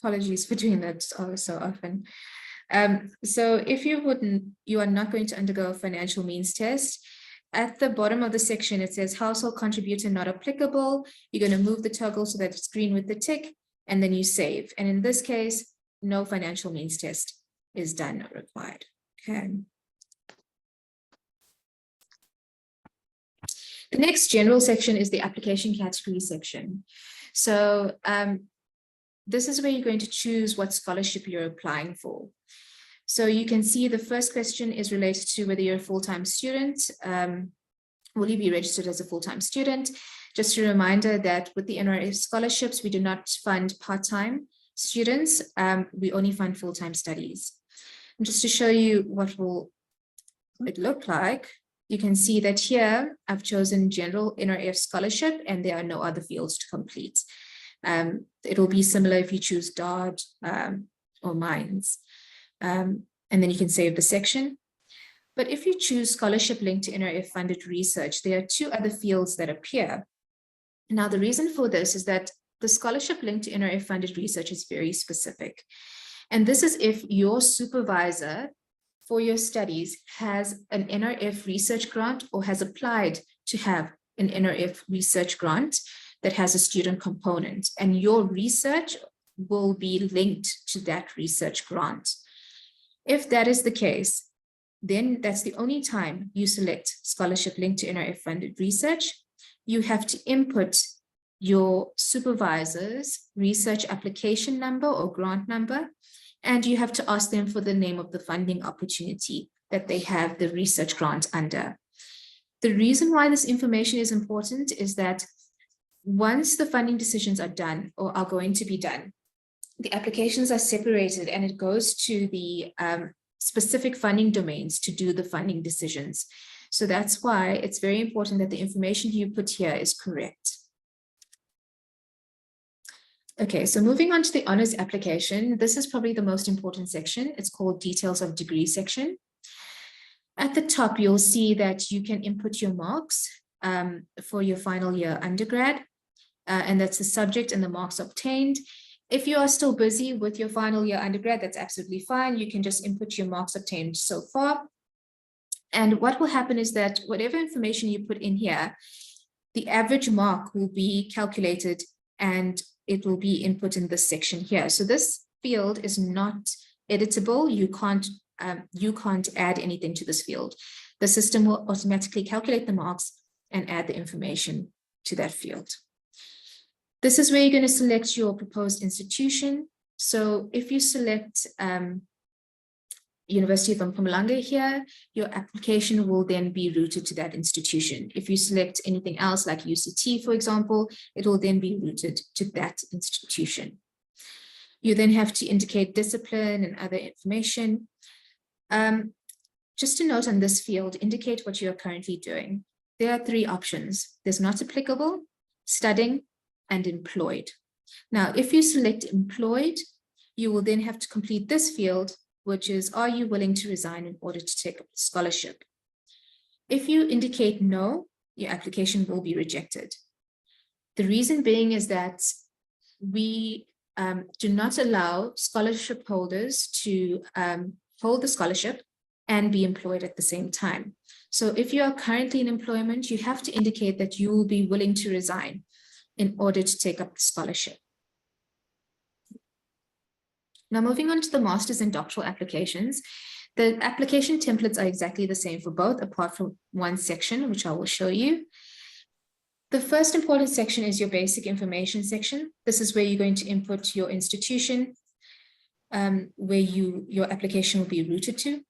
Apologies for doing that so often. So if you are not going to undergo a financial means test, at the bottom of the section, it says household contributor not applicable. You're going to move the toggle so that it's green with the tick, and then you save. And in this case, no financial means test is done or required. Okay. The next general section is the application category section. So this is where you're going to choose what scholarship you're applying for. So you can see the first question is related to whether you're a full-time student. Will you be registered as a full-time student? Just a reminder that with the NRF scholarships, we do not fund part-time students. We only fund full-time studies. And just to show you what will it look like, you can see that here I've chosen general NRF scholarship, and there are no other fields to complete. It will be similar if you choose DARD or Mines. And then you can save the section. But if you choose scholarship linked to NRF funded research, there are two other fields that appear. Now, the reason for this is that the scholarship linked to NRF funded research is very specific. And this is if your supervisor for your studies has an NRF research grant or has applied to have an NRF research grant that has a student component, and your research will be linked to that research grant. If that is the case, then that's the only time you select scholarship linked to NRF funded research. You have to input your supervisor's research application number or grant number, and you have to ask them for the name of the funding opportunity that they have the research grant under. The reason why this information is important is that once the funding decisions are done or are going to be done, the applications are separated and it goes to the specific funding domains to do the funding decisions. So that's why it's very important that the information you put here is correct. Okay, so moving on to the honors application, this is probably the most important section. It's called details of degree section. At the top, you'll see that you can input your marks for your final year undergrad, and that's the subject and the marks obtained. If you are still busy with your final year undergrad, that's absolutely fine. You can just input your marks obtained so far. And what will happen is that whatever information you put in here, the average mark will be calculated and it will be input in this section here. So this field is not editable. You can't add anything to this field. The system will automatically calculate the marks and add the information to that field. This is where you're going to select your proposed institution. So if you select University of Mpumalanga here, your application will then be routed to that institution. If you select anything else like UCT, for example, it will then be routed to that institution. You then have to indicate discipline and other information. Just to note on this field, indicate what you are currently doing. There are 3 options. There's not applicable, studying, and employed. Now, if you select employed, you will then have to complete this field, which is, are you willing to resign in order to take up the scholarship? If you indicate no, your application will be rejected. The reason being is that we do not allow scholarship holders to hold the scholarship and be employed at the same time. So if you are currently in employment, you have to indicate that you will be willing to resign in order to take up the scholarship. Now, moving on to the master's and doctoral applications, the application templates are exactly the same for both, apart from one section, which I will show you. The first important section is your basic information section. This is where you're going to input your institution, where your application will be routed to.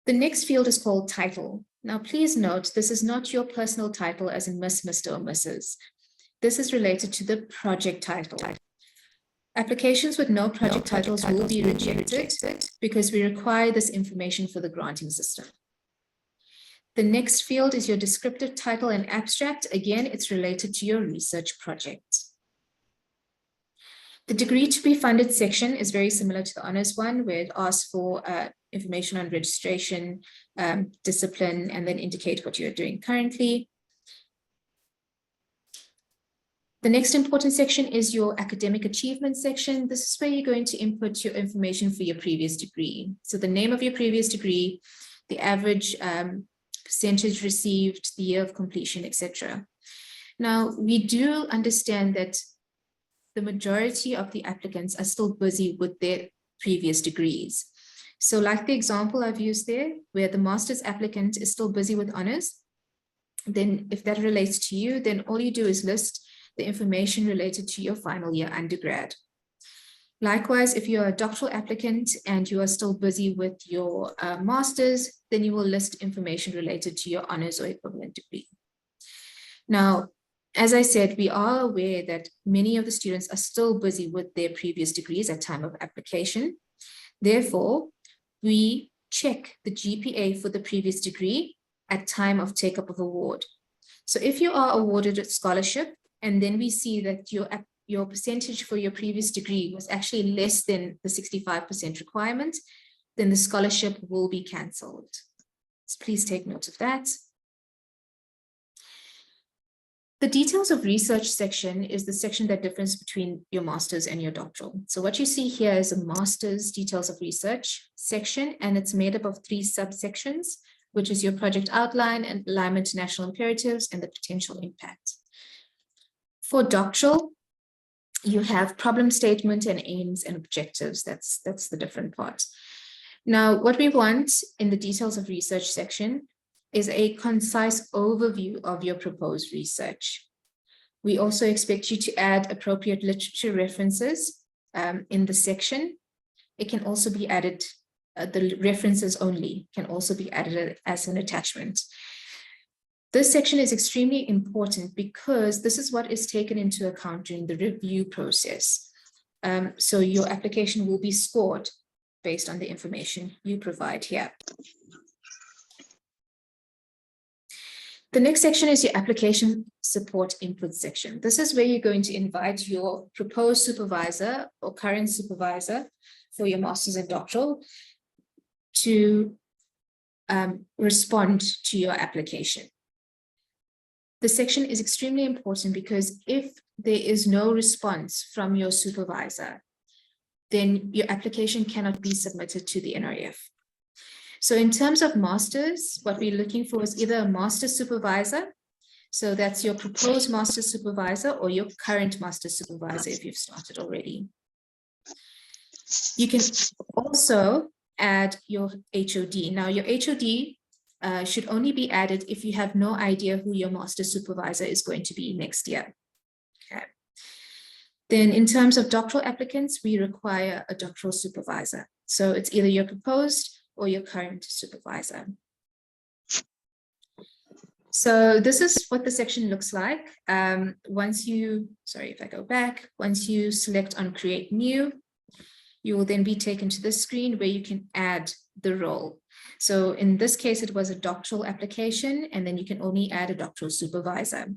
The next field is called title. Now, please note, this is not your personal title as in Miss, Mr, or Mrs. This is related to the project title. Applications with no project titles will be rejected because we require this information for the granting system. The next field is your descriptive title and abstract. Again, it's related to your research project. The degree to be funded section is very similar to the honors one, where it asks for information on registration, discipline, and then indicate what you're doing currently. The next important section is your academic achievement section. This is where you're going to input your information for your previous degree. So the name of your previous degree, the average percentage received, the year of completion, etc. Now, we do understand that the majority of the applicants are still busy with their previous degrees. So like the example I've used there, where the master's applicant is still busy with honors, then if that relates to you, then all you do is list the information related to your final year undergrad. Likewise, if you're a doctoral applicant and you are still busy with your master's, then you will list information related to your honors or equivalent degree. Now, as I said, we are aware that many of the students are still busy with their previous degrees at time of application. Therefore, we check the GPA for the previous degree at time of take-up of award. So if you are awarded a scholarship, and then we see that your percentage for your previous degree was actually less than the 65% requirement, then the scholarship will be cancelled. So please take note of that. The details of research section is the section that differs between your master's and your doctoral. So what you see here is a master's details of research section, and it's made up of 3 subsections, which is your project outline and alignment to national imperatives and the potential impact. For doctoral, you have problem statement and aims and objectives. That's the different part. Now, what we want in the details of research section is a concise overview of your proposed research. We also expect you to add appropriate literature references in the section. It can also be added, the references only can also be added as an attachment. This section is extremely important because this is what is taken into account during the review process. So your application will be scored based on the information you provide here. The next section is your application support input section. This is where you're going to invite your proposed supervisor or current supervisor for your master's and doctoral to respond to your application. The section is extremely important because if there is no response from your supervisor, then your application cannot be submitted to the NRF. So in terms of masters, what we're looking for is either a master supervisor, so that's your proposed master supervisor, or your current master supervisor if you've started already. You can also add your HOD. Now your HOD should only be added if you have no idea who your master supervisor is going to be next year. Okay. Then in terms of doctoral applicants, we require a doctoral supervisor. So it's either your proposed or your current supervisor. So this is what the section looks like. Once you select on create new, you will then be taken to this screen where you can add the role. So in this case, it was a doctoral application, and then you can only add a doctoral supervisor.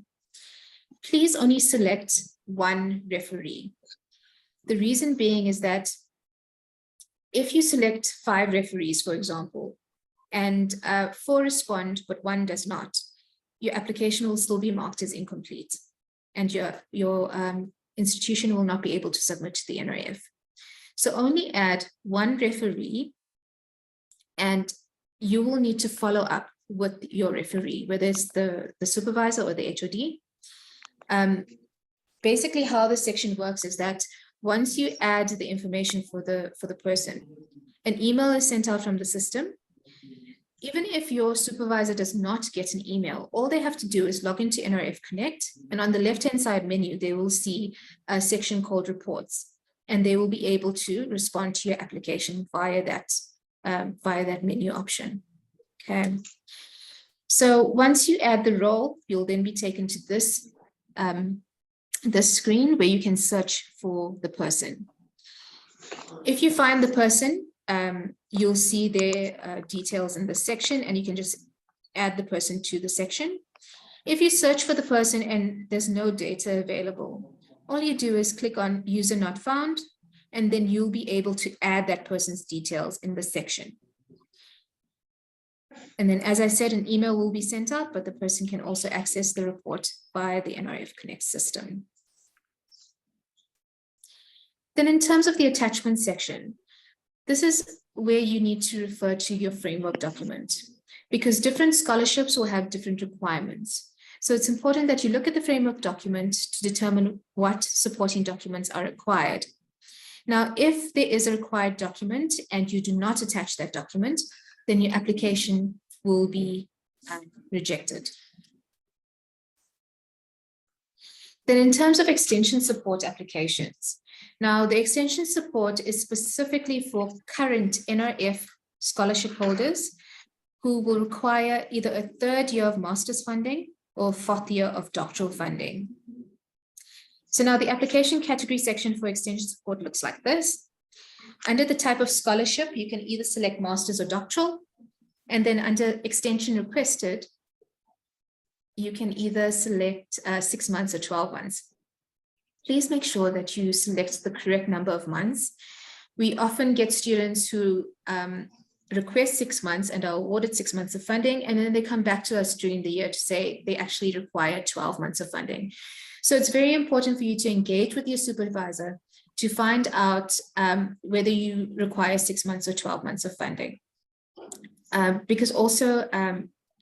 Please only select one referee. The reason being is that if you select 5 referees, for example, and 4 respond, but 1 does not, your application will still be marked as incomplete, and your institution will not be able to submit to the NRF. So only add 1 referee, and you will need to follow up with your referee, whether it's the supervisor or the HOD. Basically, how this section works is that once you add the information for the person, an email is sent out from the system. Even if your supervisor does not get an email, all they have to do is log into NRF Connect, and on the left-hand side menu, they will see a section called Reports, and they will be able to respond to your application via that menu option. Okay. So once you add the role, you'll then be taken to this screen where you can search for the person. If you find the person, you'll see their details in the section, and you can just add the person to the section. If you search for the person and there's no data available, all you do is click on user not found, and then you'll be able to add that person's details in the section. And then, as I said, an email will be sent out, but the person can also access the report via the NRF Connect system. Then in terms of the attachment section, this is where you need to refer to your framework document, because different scholarships will have different requirements. So it's important that you look at the framework document to determine what supporting documents are required. Now, if there is a required document and you do not attach that document, then your application will be rejected. Then in terms of extension support applications, now the extension support is specifically for current NRF scholarship holders who will require either a 3rd year of master's funding or 4th year of doctoral funding. So now the application category section for extension support looks like this. Under the type of scholarship, you can either select master's or doctoral. And then under extension requested, you can either select 6 months or 12 months. Please make sure that you select the correct number of months. We often get students who request 6 months and are awarded 6 months of funding, and then they come back to us during the year to say they actually require 12 months of funding. So it's very important for you to engage with your supervisor to find out whether you require 6 months or 12 months of funding. Because also,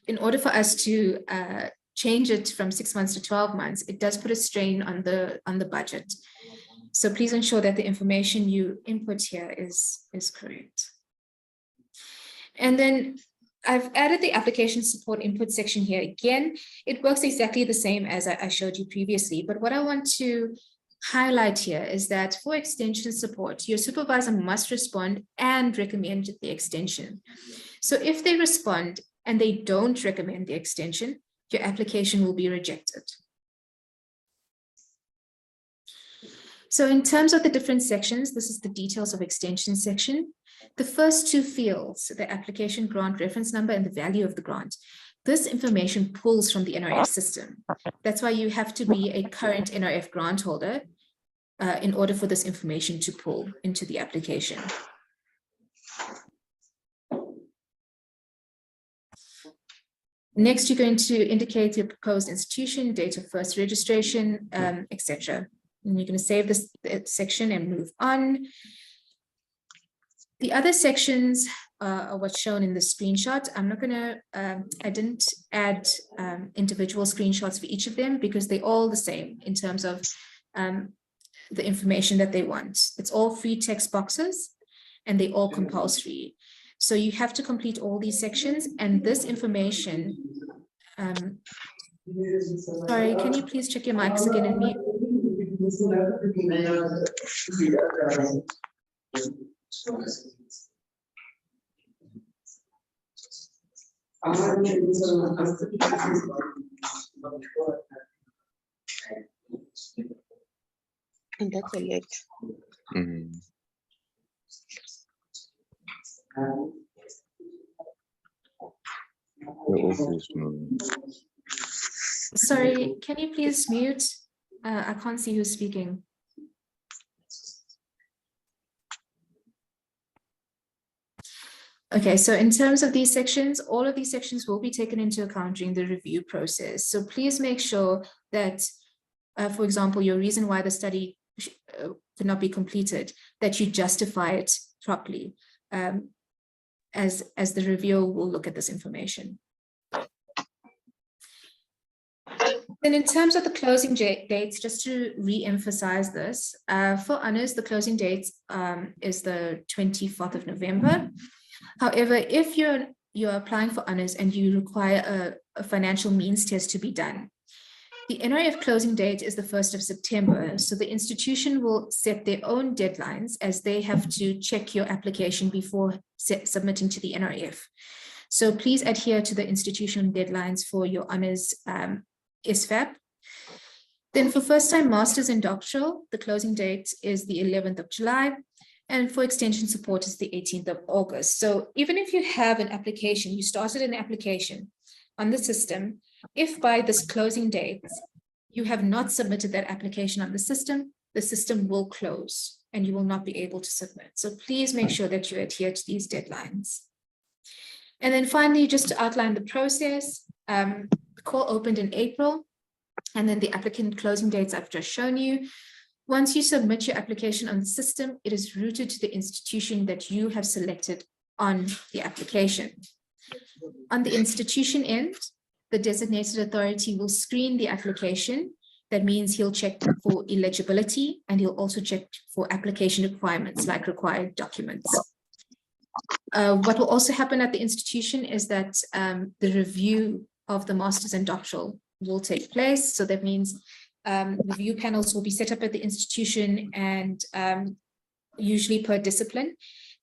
in order for us to change it from 6 months to 12 months, it does put a strain on the budget. So please ensure that the information you input here is correct. And then I've added the application support input section here again. It works exactly the same as I showed you previously, but what I want to highlight here is that for extension support, your supervisor must respond and recommend the extension. So if they respond and they don't recommend the extension, your application will be rejected. So in terms of the different sections, this is the details of extension section. The first 2 fields, the application grant reference number and the value of the grant, this information pulls from the NRF system. That's why you have to be a current NRF grant holder in order for this information to pull into the application. Next, you're going to indicate your proposed institution, date of first registration, etc. And you're going to save this section and move on. The other sections are what's shown in the screenshot. I'm not going to, I didn't add individual screenshots for each of them because they're all the same in terms of the information that they want. It's all free text boxes and they're all compulsory. So you have to complete all these sections, and this information, sorry, can you please check your mics again and mute? And that's a lot. Sorry, can you please mute? I can't see who's speaking. Okay, so in terms of these sections, all of these sections will be taken into account during the review process. So please make sure that, for example, your reason why the study could not be completed, that you justify it properly, as the reviewer will look at this information. Then in terms of the closing dates, just to re-emphasize this, for honors, the closing date is the 24th of November. However, if you're applying for honors and you require a financial means test to be done, the NRF closing date is the 1st of September. So the institution will set their own deadlines as they have to check your application before submitting to the NRF. So please adhere to the institutional deadlines for your honors SFAP. Then for first-time masters and doctoral, the closing date is the 11th of July. And for extension support is the 18th of August. So even if you have an application, you started an application on the system, if by this closing date, you have not submitted that application on the system will close and you will not be able to submit. So please make sure that you adhere to these deadlines. And then finally, just to outline the process, the call opened in April, and then the applicant closing dates I've just shown you. Once you submit your application on the system, it is routed to the institution that you have selected on the application. On the institution end, the designated authority will screen the application. That means he'll check for eligibility, and he'll also check for application requirements like required documents. What will also happen at the institution is that the review of the masters and doctoral will take place. So that means review panels will be set up at the institution, and usually per discipline,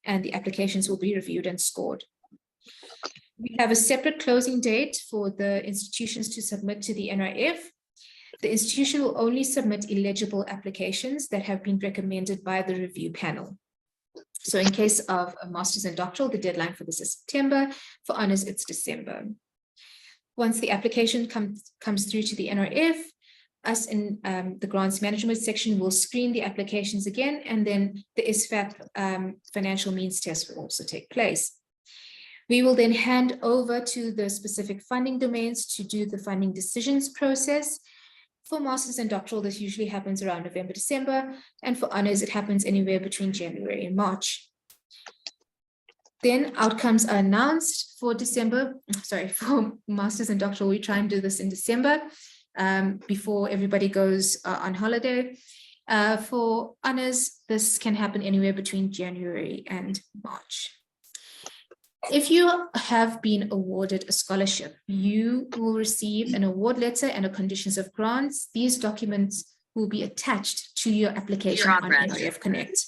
and the applications will be reviewed and scored. We have a separate closing date for the institutions to submit to the NRF. The institution will only submit eligible applications that have been recommended by the review panel. So in case of a master's and doctoral, the deadline for this is September. For honors, it's December. Once the application comes through to the NRF, us in the grants management section will screen the applications again, and then the SFAP financial means test will also take place. We will then hand over to the specific funding domains to do the funding decisions process. For masters and doctoral, this usually happens around November, December, and for honors, it happens anywhere between January and March. Then outcomes are announced for for masters and doctoral. We try and do this in December before everybody goes on holiday. For honors, this can happen anywhere between January and March. If you have been awarded a scholarship, you will receive an award letter and a conditions of grants. These documents will be attached to your application on NRF Connect.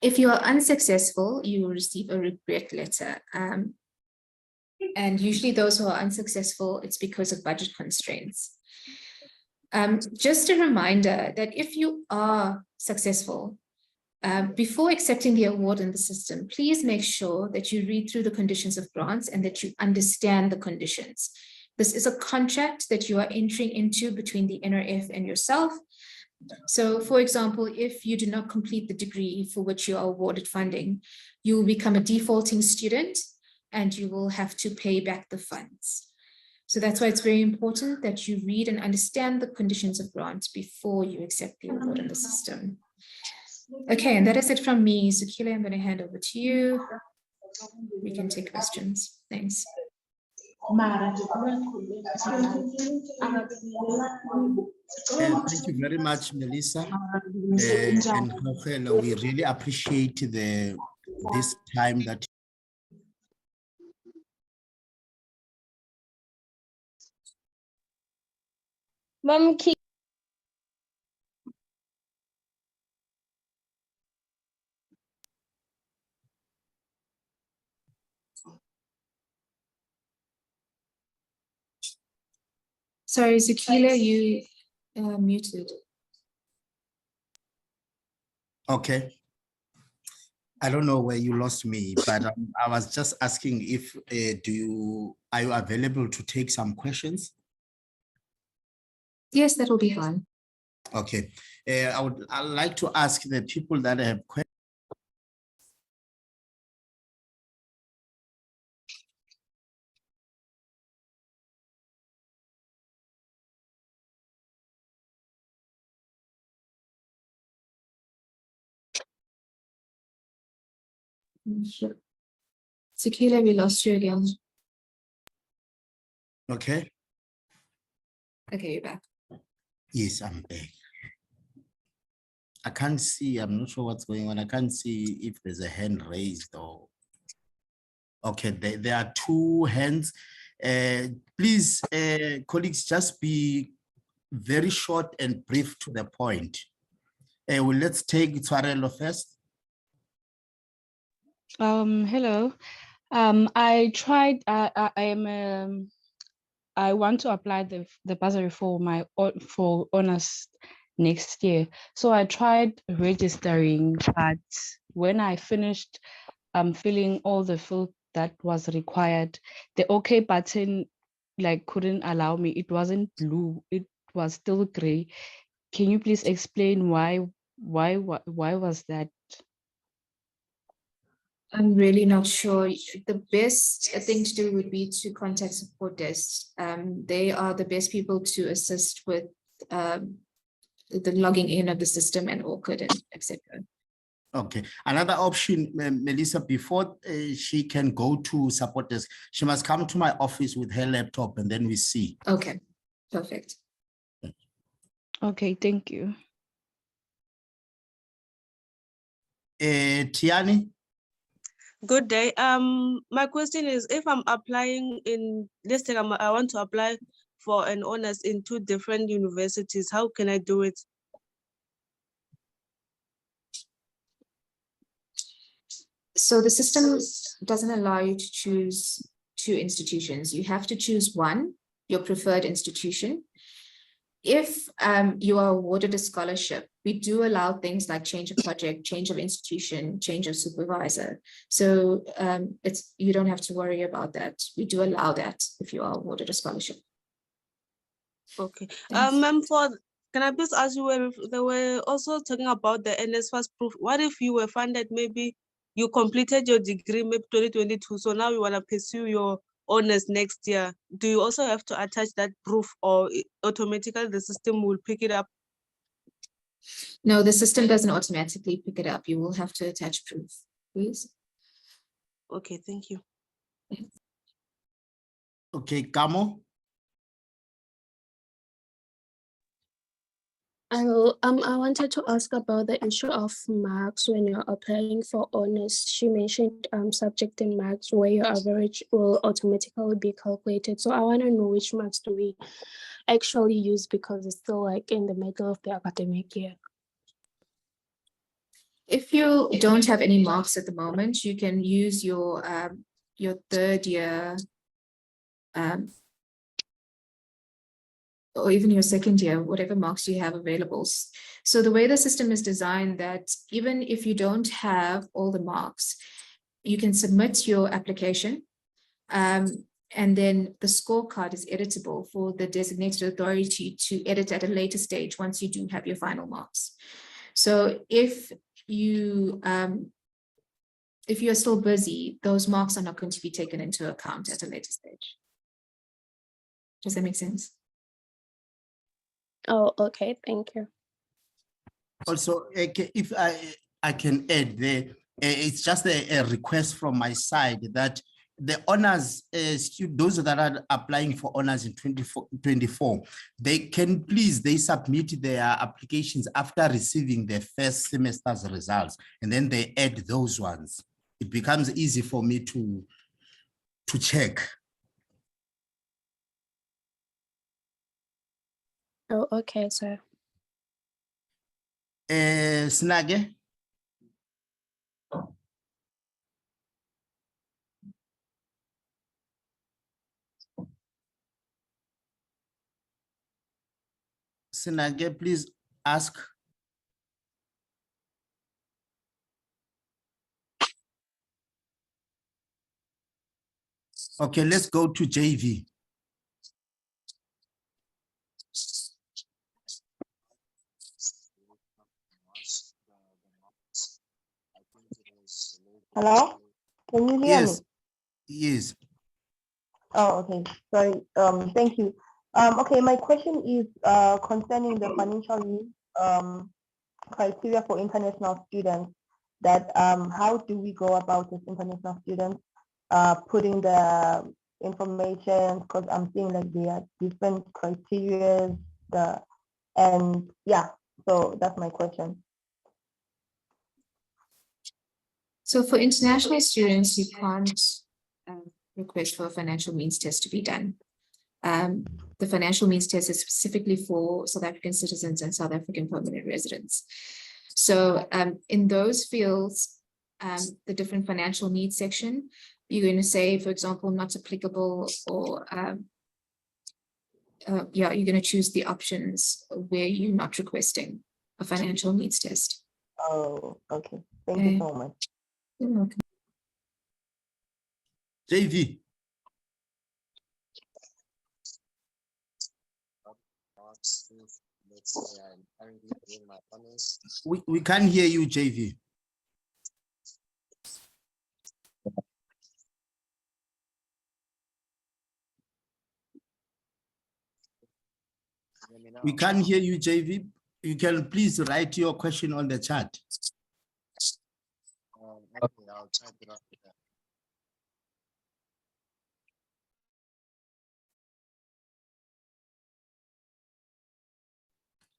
If you are unsuccessful, you will receive a regret letter. And usually those who are unsuccessful, it's because of budget constraints. Just a reminder that if you are successful, before accepting the award in the system, please make sure that you read through the conditions of grants and that you understand the conditions. This is a contract that you are entering into between the NRF and yourself. So, for example, if you do not complete the degree for which you are awarded funding, you will become a defaulting student and you will have to pay back the funds. So that's why it's very important that you read and understand the conditions of grants before you accept the award in the system. Okay, and that is it from me. Zukile, I'm going to hand over to you. We can take questions. Thanks. Thank you very much, Melissa. And Rachel, we really appreciate this time that Ma'am, Sorry, Zakila, you muted. okay. I don't know where you lost me, but I was just asking if are you available to take some questions? Yes, that will be fine. Okay, I'd like to ask the people that have questions. Sure. Zakila, we lost you again. Okay, Okay, you're back. yes, I'm back. I can't see, I'm not sure what's going on. I can't see if there's a hand raised or. Okay, there are two hands. Please, colleagues, just be very short and brief to the point. Well, let's take Twarelo first. Hello. I tried. I want to apply the bursary for honors next year. So I tried registering, but when I finished filling all the field that was required, the OK button couldn't allow me. It wasn't blue. It was still gray. Can you please explain why was that? I'm really not sure. The best thing to do would be to contact support desk. They are the best people to assist with the logging in of the system and ORCID and etc. Okay, another option, Melissa, before she can go to support desk, she must come to my office with her laptop and then we see. Okay, perfect. Okay, thank you. Tiani? good day. My question is, if I'm applying in, let's say I want to apply for an honors in 2 different universities, how can I do it? So the system doesn't allow you to choose 2 institutions. You have to choose one, your preferred institution. If you are awarded a scholarship, we do allow things like change of project, change of institution, change of supervisor. So you don't have to worry about that. We do allow that if you are awarded a scholarship. Okay. Thanks. Ma'am, can I please ask you, they were also talking about the NSFAS proof. What if you were funded, maybe you completed your degree, maybe 2022, so now you want to pursue your honors next year? Do you also have to attach that proof, or automatically the system will pick it up? No, the system doesn't automatically pick it up. You will have to attach proof, please. Okay, thank you. Okay, Kamo? I wanted to ask about the issue of marks when you're applying for honors. She mentioned subject and marks where your average will automatically be calculated. So I want to know which marks do we actually use, because it's still like in the middle of the academic year. If you don't have any marks at the moment, you can use your 3rd year or even your 2nd year, whatever marks you have available. So the way the system is designed, that even if you don't have all the marks, you can submit your application, and then the scorecard is editable for the designated authority to edit at a later stage once you do have your final marks. So if you are still busy, those marks are not going to be taken into account at a later stage. Does that make sense? Oh, okay, thank you. Also, if I can add there, it's just a request from my side that the honors, those that are applying for honors in 24, they can please, they submit their applications after receiving their first semester's results, and then they add those ones. It becomes easy for me to check. Oh, okay, sir. Snage? Sinage, please ask. Okay, let's go to JV. Hello, can you hear me? Yes, yes. Oh, okay. Sorry. Thank you. Okay, my question is concerning the financial need criteria for international students. That how do we go about as international students putting the information? Because I'm seeing like there are different criteria. And yeah, so that's my question. So for international students, you can't request for a financial means test to be done. The financial means test is specifically for South African citizens and South African permanent residents. So in those fields, the different financial needs section, you're going to say, for example, not applicable, or yeah, you're going to choose the options where you're not requesting a financial needs test. Oh, okay. Thank you so much. You're welcome. JV. We can't hear you, JV. We can't hear you, JV. You can please write your question on the chat.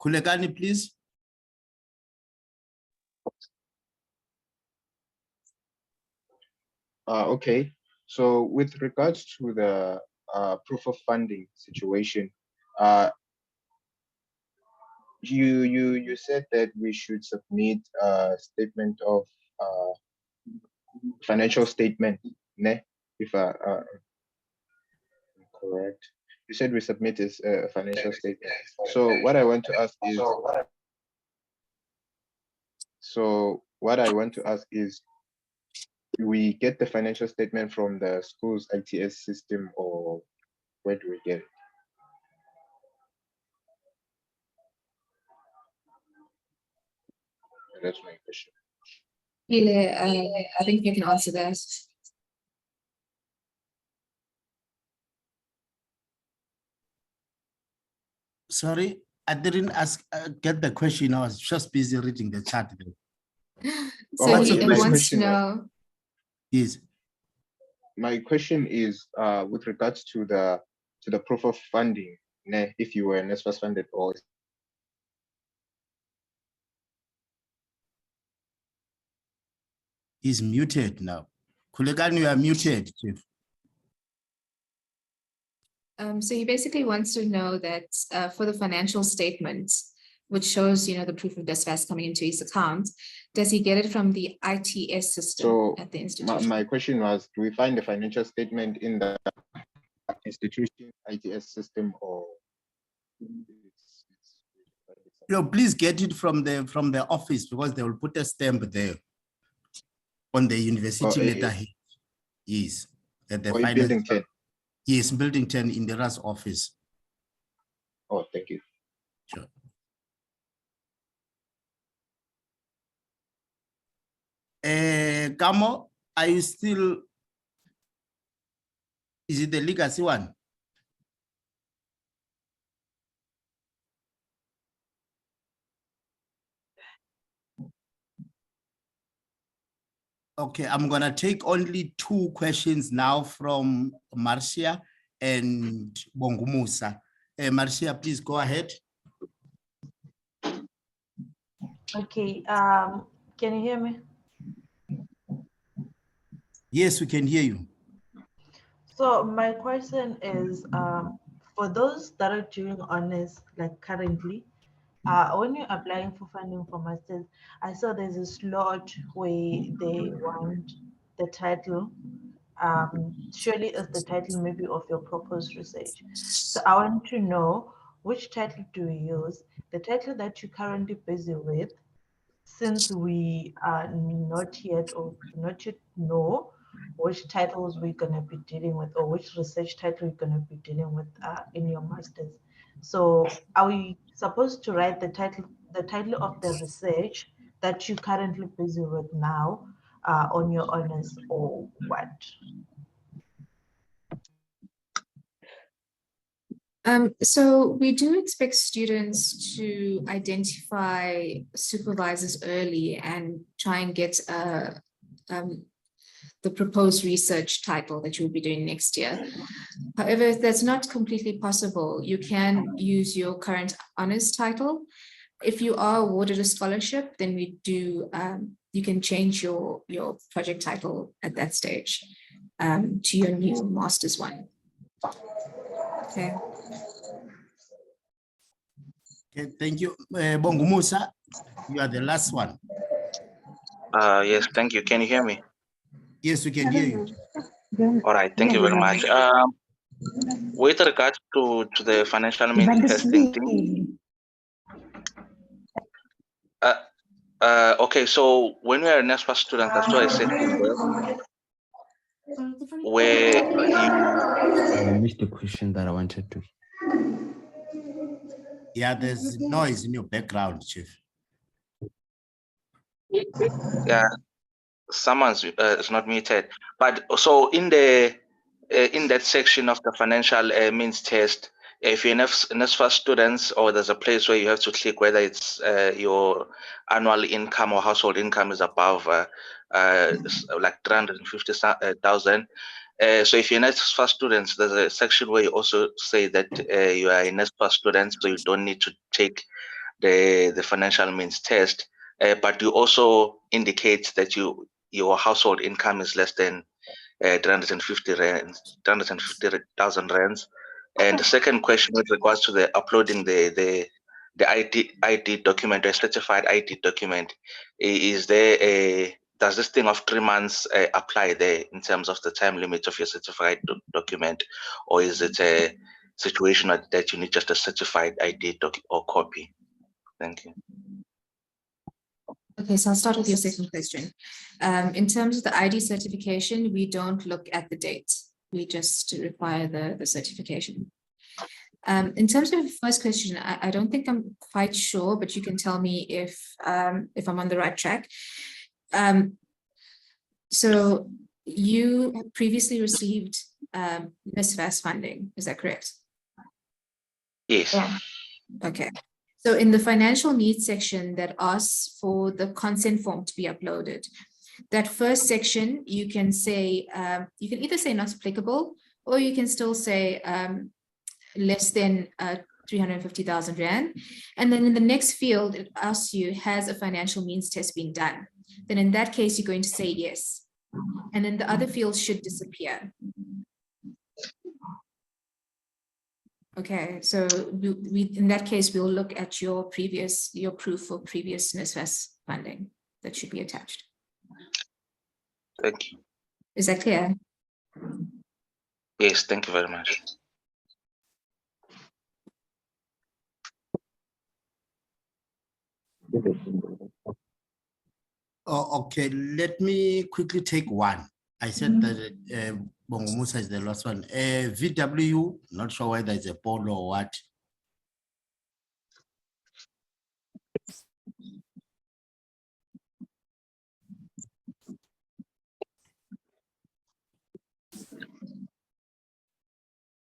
Kulekani, please. Okay, so with regards to the proof of funding situation, you said that we should submit a statement of financial statement, ne? If correct, you said we submit a financial statement. So what I want to ask is, do we get the financial statement from the school's ITS system, or where do we get it? That's my question. I think you can answer that. Sorry, I didn't get the question. I was just busy reading the chat. So What's he your question? wants to know. Yes. My question is with regards to the proof of funding, ne, if you were NSFAS funded or He's muted now. Kulegan, you are muted, Chief. So he basically wants to know that for the financial statements, which shows, you know, the proof of dispatch coming into his account, does he get it from the ITS system at the institution? My question was, do we find the financial statement in the institution ITS system, or No, please get it from the office, because they will put a stamp there on the university letterhead. Yes, at the final. Building 10. Yes, building 10 in the RAS office. Oh, thank you. Sure. Kamo, are you still? Is it the legacy one? Okay, I'm gonna take only 2 questions now from Marcia and Bongumusa. Marcia, please go ahead. Okay, can you hear me? Yes, we can hear you. So my question is, for those that are doing honors like currently, when you're applying for funding for masters, I saw there's a slot where they want the title. Surely is the title maybe of your proposed research. So I want to know which title do you use, the title that you're currently busy with, since we are not yet or not yet know which titles we're going to be dealing with or which research title you're going to be dealing with in your masters. So are we supposed to write the title of the research that you're currently busy with now on your honors, or what? So we do expect students to identify supervisors early and try and get the proposed research title that you'll be doing next year. However, if that's not completely possible, you can use your current honors title. If you are awarded a scholarship, then we do, you can change your project title at that stage to your new master's one. Okay. Okay, thank you. Bongumusa, you are the last one. Yes, thank you. Can you hear me? Yes, we can hear you. All right, thank you very much. With regards to the financial means testing thing, okay, so when we are a NSFAS student, that's why I said where you I missed the question that I wanted to. Yeah, there's noise in your background, Chief. yeah, someone's is not muted, but so in the in that section of the financial means test, if you're NSFAS students, or there's a place where you have to click whether it's your annual income or household income is above like 350,000. So if you're NSFAS students, there's a section where you also say that you are a NSFAS student, so you don't need to take the financial means test, but you also indicate that your household income is less than 350,000 rands. And the second question with regards to the uploading the ID document, a certified ID document, is there a, does this thing of 3 months apply there in terms of the time limit of your certified document, or is it a situation that you need just a certified ID or copy? Thank you. Okay, so I'll start with your second question. In terms of the ID certification, we don't look at the date. We just require the certification. In terms of the first question, I don't think I'm quite sure, but you can tell me if I'm on the right track. So you previously received NSFAS funding, is that correct? Yes. Yeah. Okay. So in the financial needs section that asks for the consent form to be uploaded, that first section, you can say, you can either say not applicable, or you can still say less than 350,000 Rand. And then in the next field, it asks you, has a financial means test been done? Then in that case, you're going to say yes. And then the other fields should disappear. Okay, so we in that case, we'll look at your proof of previous NSFAS funding that should be attached. Thank you. Is that clear? Yes, thank you very much. Oh, okay, let me quickly take one. I said that Bongumusa is the last one. VW, not sure whether it's a polo or what.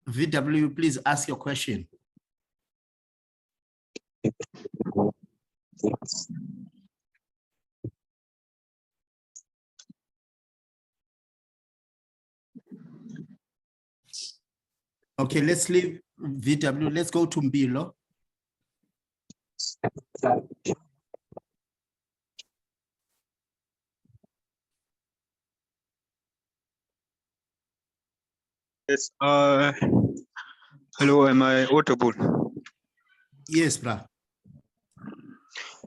VW, please ask your question. Okay, let's leave VW. Let's go to Mbilo. Yes, hello, am I audible? Yes, brah.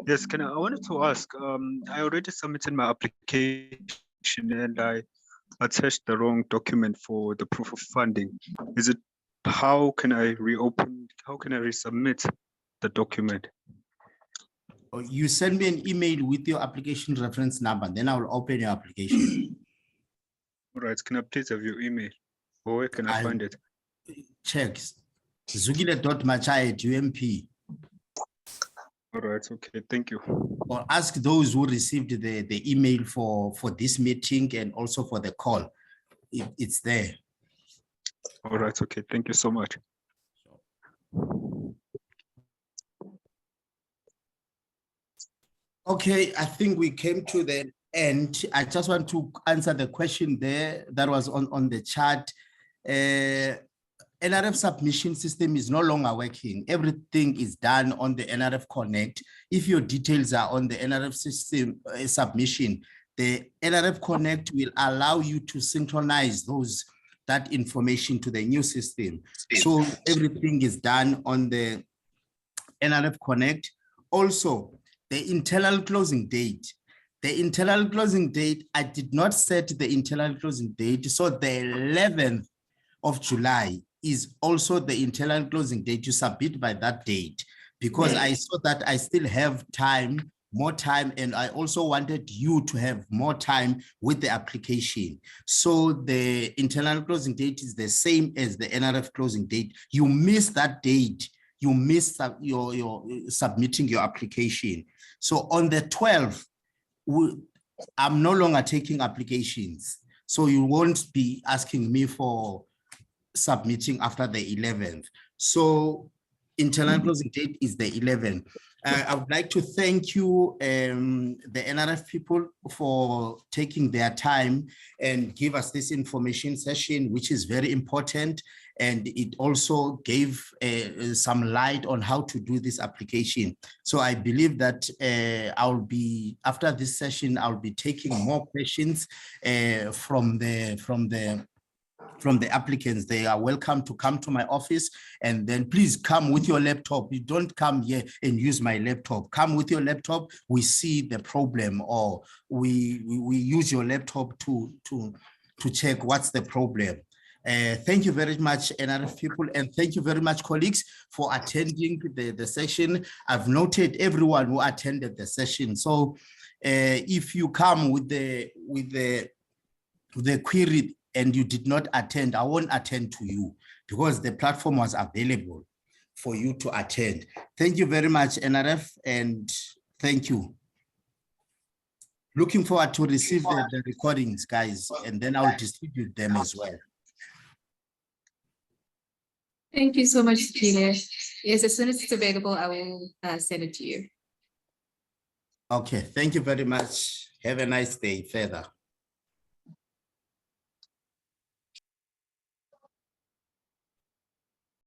Yes, I wanted to ask, I already submitted my application and I attached the wrong document for the proof of funding. How can I resubmit the document? Oh, you send me an email with your application reference number, then I will open your application. All right, can I please have your email? Or where can I find it? Check zugile.machai@ump. All right, okay, thank you. Or ask those who received the email for this meeting and also for the call. It's there. All right, okay, thank you so much. Okay, I think we came to the end. I just want to answer the question there that was on the chat. NRF submission system is no longer working. Everything is done on the NRF Connect. If your details are on the NRF system submission, the NRF Connect will allow you to synchronize that information to the new system. So everything is done on the NRF Connect. Also, the internal closing date. The internal closing date, I did not set the internal closing date. So the 11th of July is also the internal closing date. You submit by that date, because I saw that I still have time, more time, and I also wanted you to have more time with the application. So the internal closing date is the same as the NRF closing date. You miss that date, you miss your submitting your application. So on the 12th, I'm no longer taking applications. So you won't be asking me for submitting after the 11th. So internal closing date is the 11th. I would like to thank you, the NRF people, for taking their time and give us this information session, which is very important. And it also gave some light on how to do this application. So I believe that after this session, I'll be taking more questions from the applicants. They are welcome to come to my office, and then please come with your laptop. You don't come here and use my laptop. Come with your laptop. We see the problem, or we use your laptop to check what's the problem. Thank you very much, NRF people, and thank you very much, colleagues, for attending the session. I've noted everyone who attended the session. So if you come with the query and you did not attend, I won't attend to you, because the platform was available for you to attend. Thank you very much, NRF, and thank you. Looking forward to receive the recordings, guys, and then I'll distribute them as well. Thank you so much, Gina. Yes, as soon as it's available, I will send it to you. Okay, thank you very much. Have a nice day further.